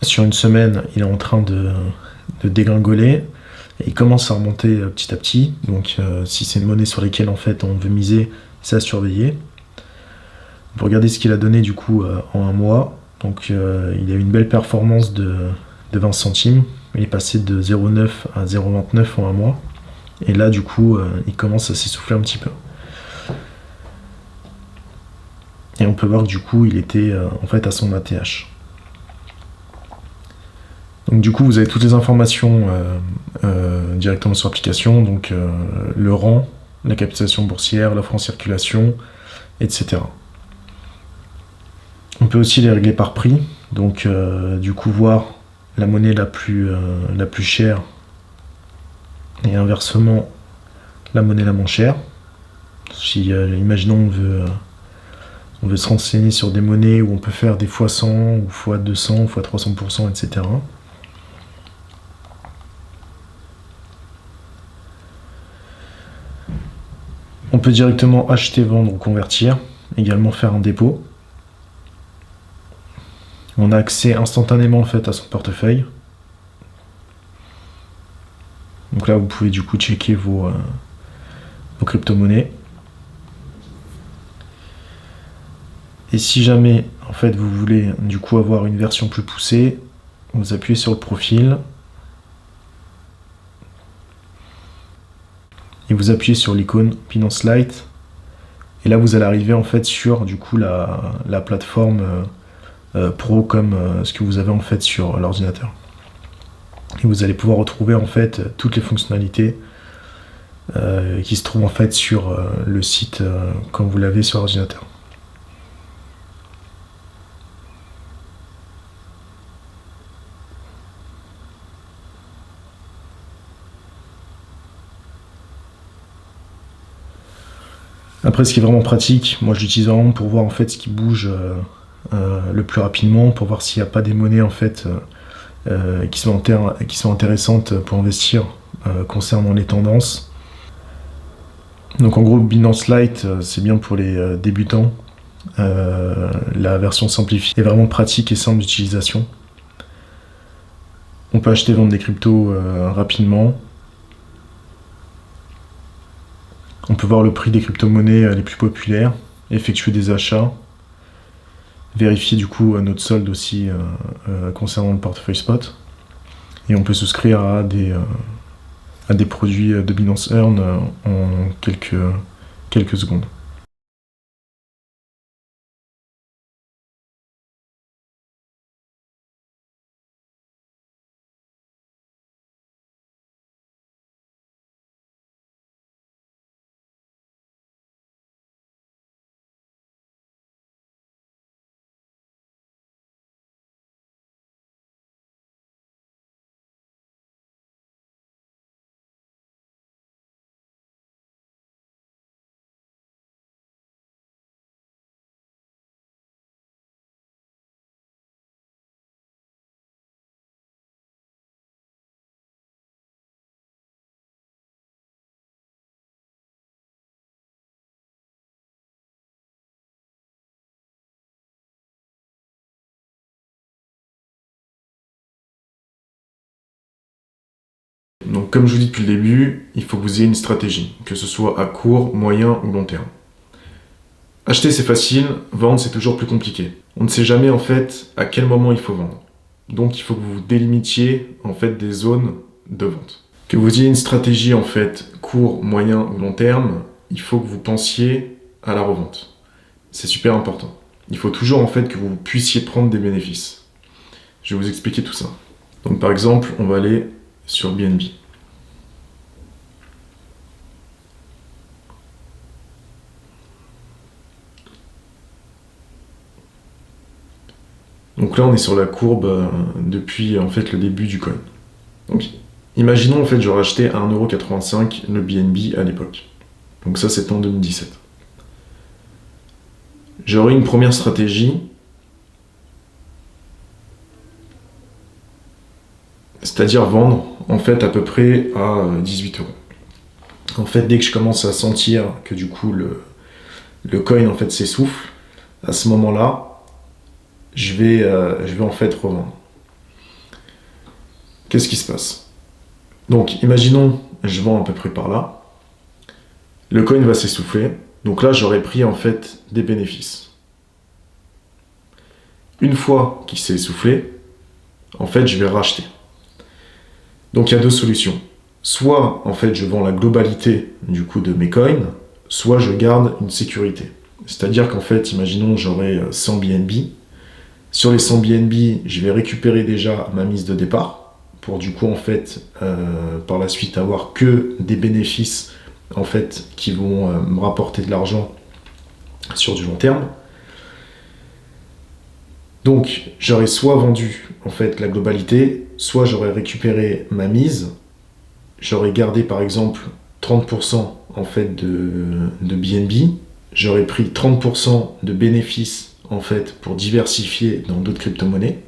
sur une semaine, il est en train de dégringoler. Et il commence à remonter petit à petit. Donc si c'est une monnaie sur laquelle en fait on veut miser, c'est à surveiller. Vous regardez ce qu'il a donné du coup en un mois. Donc il a eu une belle performance de 20 centimes. Il est passé de 0,9 à 0,29 en un mois. Et là du coup il commence à s'essouffler un petit peu. Et on peut voir que du coup il était en fait à son ATH. Donc du coup vous avez toutes les informations directement sur l'application. Donc le rang, la capitalisation boursière, l'offre en circulation, etc. On peut aussi les régler par prix, donc du coup voir la monnaie la plus chère et inversement la monnaie la moins chère. Si imaginons on veut se renseigner sur des monnaies où on peut faire des x100 ou x200, x300%, etc. On peut directement acheter, vendre ou convertir, également faire un dépôt. On a accès instantanément en fait à son portefeuille. Donc là vous pouvez du coup checker vos crypto-monnaies. Et si jamais en fait vous voulez du coup avoir une version plus poussée, vous appuyez sur le profil et vous appuyez sur l'icône Binance Lite. Et là vous allez arriver en fait sur du coup la plateforme pro comme ce que vous avez en fait sur l'ordinateur. Et vous allez pouvoir retrouver en fait toutes les fonctionnalités qui se trouvent en fait sur le site comme vous l'avez sur l'ordinateur. Après, ce qui est vraiment pratique, moi je l'utilise vraiment pour voir en fait ce qui bouge le plus rapidement, pour voir s'il n'y a pas des monnaies en fait qui sont intéressantes pour investir concernant les tendances. Donc en gros, Binance Lite, c'est bien pour les débutants. La version simplifiée est vraiment pratique et simple d'utilisation. On peut acheter et vendre des cryptos rapidement. On peut voir le prix des crypto-monnaies les plus populaires, effectuer des achats, vérifier du coup notre solde aussi concernant le portefeuille spot. Et on peut souscrire à des produits de Binance Earn en quelques secondes. Donc comme je vous dis depuis le début, il faut que vous ayez une stratégie, que ce soit à court, moyen ou long terme. Acheter c'est facile, vendre c'est toujours plus compliqué. On ne sait jamais en fait à quel moment il faut vendre. Donc il faut que vous délimitiez en fait des zones de vente. Que vous ayez une stratégie en fait court, moyen ou long terme, il faut que vous pensiez à la revente. C'est super important. Il faut toujours en fait que vous puissiez prendre des bénéfices. Je vais vous expliquer tout ça. Donc par exemple, on va aller sur BNB. Donc là, on est sur la courbe depuis en fait le début du coin. Donc imaginons en fait j'aurais acheté à 1,85€ le BNB à l'époque. Donc ça c'était en 2017. J'aurais une première stratégie, c'est-à-dire vendre en fait à peu près à 18€. En fait, dès que je commence à sentir que du coup le coin en fait s'essouffle, à ce moment-là, je vais en fait revendre. Qu'est-ce qui se passe? Donc, imaginons, je vends à peu près par là. Le coin va s'essouffler. Donc là, j'aurais pris en fait des bénéfices. Une fois qu'il s'est essoufflé, en fait, je vais racheter. Donc, il y a deux solutions. Soit, en fait, je vends la globalité du coup de mes coins, soit je garde une sécurité. C'est-à-dire qu'en fait, imaginons, j'aurai 100 BNB. Sur les 100 BNB, je vais récupérer déjà ma mise de départ pour du coup en fait par la suite avoir que des bénéfices en fait qui vont me rapporter de l'argent sur du long terme. Donc j'aurais soit vendu en fait la globalité, soit j'aurais récupéré ma mise, j'aurais gardé par exemple 30% en fait de BNB, j'aurais pris 30% de bénéfices en fait pour diversifier dans d'autres crypto-monnaies.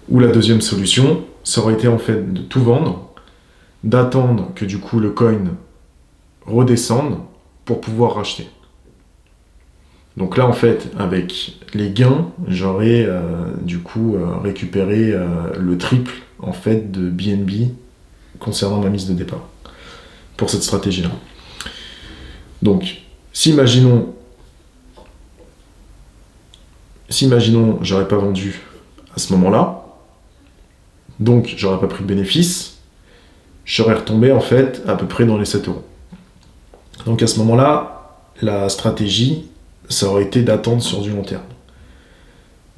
Ou la deuxième solution, ça aurait été en fait de tout vendre, d'attendre que du coup le coin redescende pour pouvoir racheter. Donc là en fait avec les gains, j'aurais du coup récupéré le triple en fait de BNB concernant ma mise de départ pour cette stratégie-là. Donc imaginons j'aurais pas vendu à ce moment-là, donc j'aurais pas pris de bénéfice, j'aurais retombé en fait à peu près dans les 7€. Donc à ce moment-là, la stratégie, ça aurait été d'attendre sur du long terme.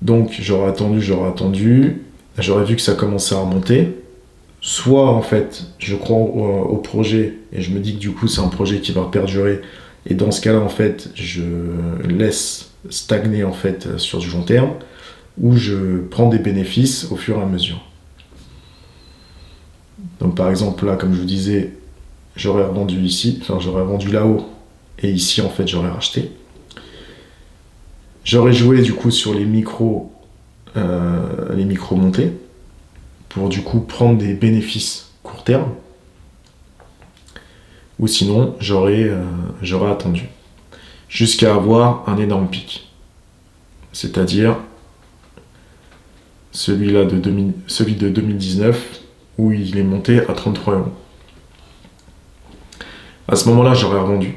Donc j'aurais attendu, j'aurais vu que ça commençait à remonter, soit en fait je crois au projet et je me dis que du coup c'est un projet qui va perdurer, et dans ce cas-là en fait je laisse stagner en fait sur du long terme, où je prends des bénéfices au fur et à mesure. Donc par exemple là, comme je vous disais, j'aurais revendu ici, enfin j'aurais vendu là-haut, et ici en fait j'aurais racheté. J'aurais joué du coup sur les micros montées, pour du coup prendre des bénéfices court terme, ou sinon j'aurais attendu jusqu'à avoir un énorme pic, c'est-à-dire celui de 2019 où il est monté à 33€. À ce moment-là, j'aurais revendu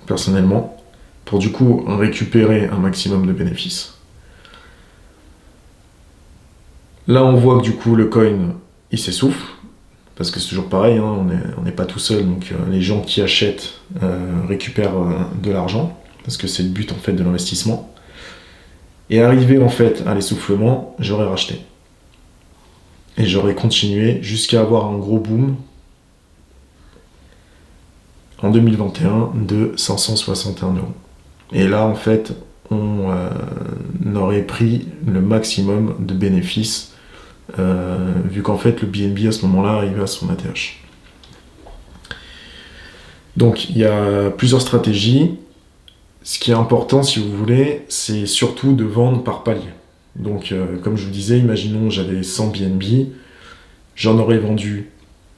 personnellement pour du coup récupérer un maximum de bénéfices. Là, on voit que du coup le coin il s'essouffle, parce que c'est toujours pareil, hein, on n'est pas tout seul, donc les gens qui achètent récupèrent de l'argent, parce que c'est le but en fait de l'investissement. Et arrivé en fait à l'essoufflement, j'aurais racheté. Et j'aurais continué jusqu'à avoir un gros boom en 2021 de 561€. Et là en fait, on aurait pris le maximum de bénéfices, vu qu'en fait le BNB à ce moment-là arrivait à son ATH. Donc il y a plusieurs stratégies. Ce qui est important, si vous voulez, c'est surtout de vendre par palier. Donc comme je vous disais, imaginons j'avais 100 BNB, j'en aurais vendu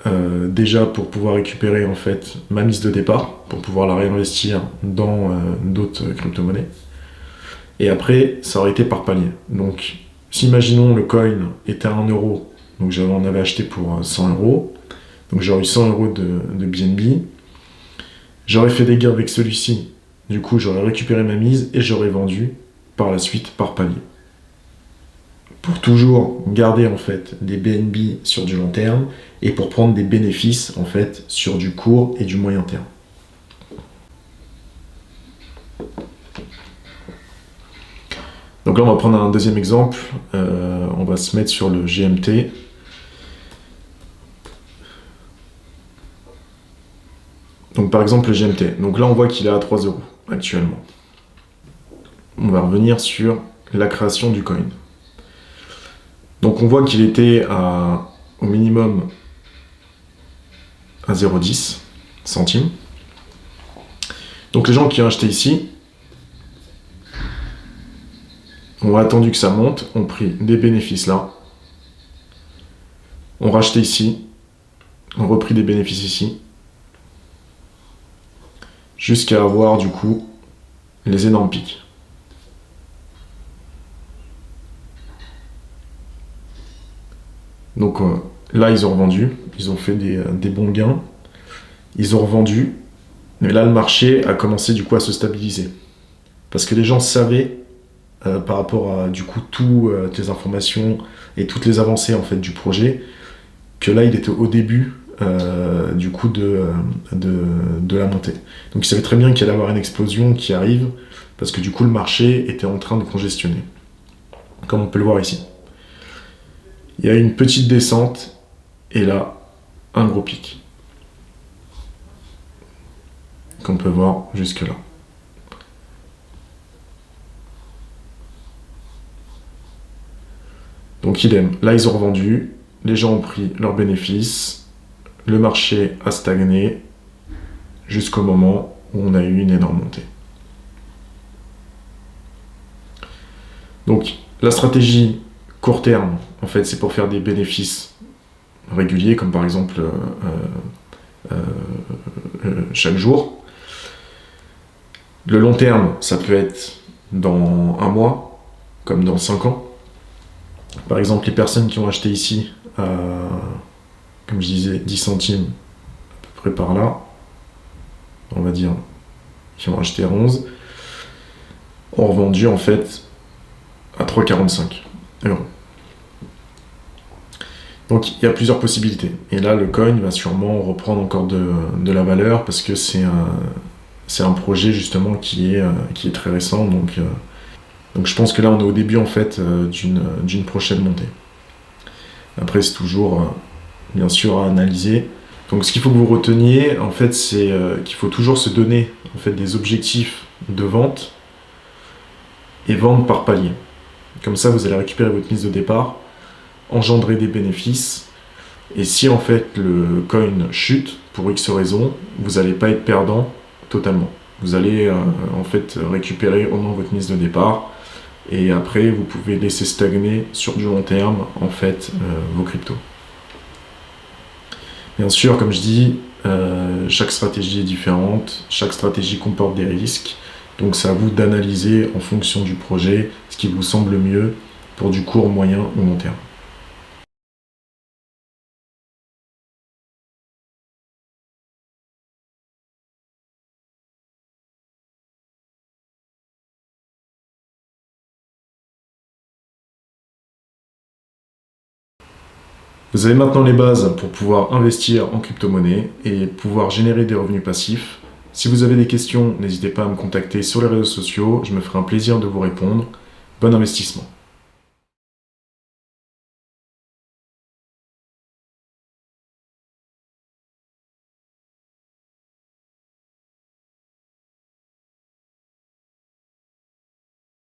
déjà pour pouvoir récupérer en fait ma mise de départ, pour pouvoir la réinvestir dans d'autres crypto-monnaies. Et après, ça aurait été par palier. Donc, si imaginons le coin était à 1€, Donc j'en avais acheté pour 100 euros. Donc j'aurais eu 100 euros de BNB. J'aurais fait des gains avec celui-ci. Du coup, j'aurais récupéré ma mise et j'aurais vendu par la suite par palier. Pour toujours garder en fait des BNB sur du long terme et pour prendre des bénéfices en fait sur du court et du moyen terme. Donc là, on va prendre un deuxième exemple. On va se mettre sur le GMT. Donc par exemple le GMT. Donc là, on voit qu'il est à 3 euros actuellement. On va revenir sur la création du coin. Donc on voit qu'il était au minimum à 0,10 centimes. Donc les gens qui ont acheté ici ont attendu que ça monte, ont pris des bénéfices là, ont racheté ici, ont repris des bénéfices ici, jusqu'à avoir du coup les énormes pics. Donc là, ils ont revendu, ils ont fait des bons gains, ils ont revendu, mais là, le marché a commencé du coup à se stabiliser. Parce que les gens savaient, par rapport à du coup toutes les informations et toutes les avancées en fait du projet, que là, il était au début du coup de la montée. Donc ils savaient très bien qu'il allait y avoir une explosion qui arrive, parce que du coup, le marché était en train de congestionner, comme on peut le voir ici. Il y a une petite descente, et là, un gros pic. Qu'on peut voir jusque là. Donc idem, là ils ont revendu, les gens ont pris leurs bénéfices, le marché a stagné, jusqu'au moment où on a eu une énorme montée. Donc la stratégie court terme, en fait, c'est pour faire des bénéfices réguliers, comme par exemple chaque jour. Le long terme, ça peut être dans un mois, comme dans 5 ans. Par exemple, les personnes qui ont acheté ici, comme je disais, 10 centimes, à peu près par là, on va dire, qui ont acheté 11, ont revendu en fait à 3,45 euros. Donc il y a plusieurs possibilités. Et là, le coin va sûrement reprendre encore de la valeur parce que c'est un projet justement qui est très récent. Donc je pense que là, on est au début en fait d'une prochaine montée. Après, c'est toujours bien sûr à analyser. Donc ce qu'il faut que vous reteniez, en fait, c'est qu'il faut toujours se donner en fait des objectifs de vente et vendre par palier. Comme ça, vous allez récupérer votre mise de départ, engendrer des bénéfices, et si en fait le coin chute pour X raison, vous n'allez pas être perdant totalement. Vous allez en fait récupérer au moins votre mise de départ, et après vous pouvez laisser stagner sur du long terme en fait vos cryptos. Bien sûr, comme je dis, chaque stratégie est différente, chaque stratégie comporte des risques, donc c'est à vous d'analyser en fonction du projet ce qui vous semble mieux pour du court, moyen ou long terme. Vous avez maintenant les bases pour pouvoir investir en crypto-monnaie et pouvoir générer des revenus passifs. Si vous avez des questions, n'hésitez pas à me contacter sur les réseaux sociaux, je me ferai un plaisir de vous répondre. Bon investissement.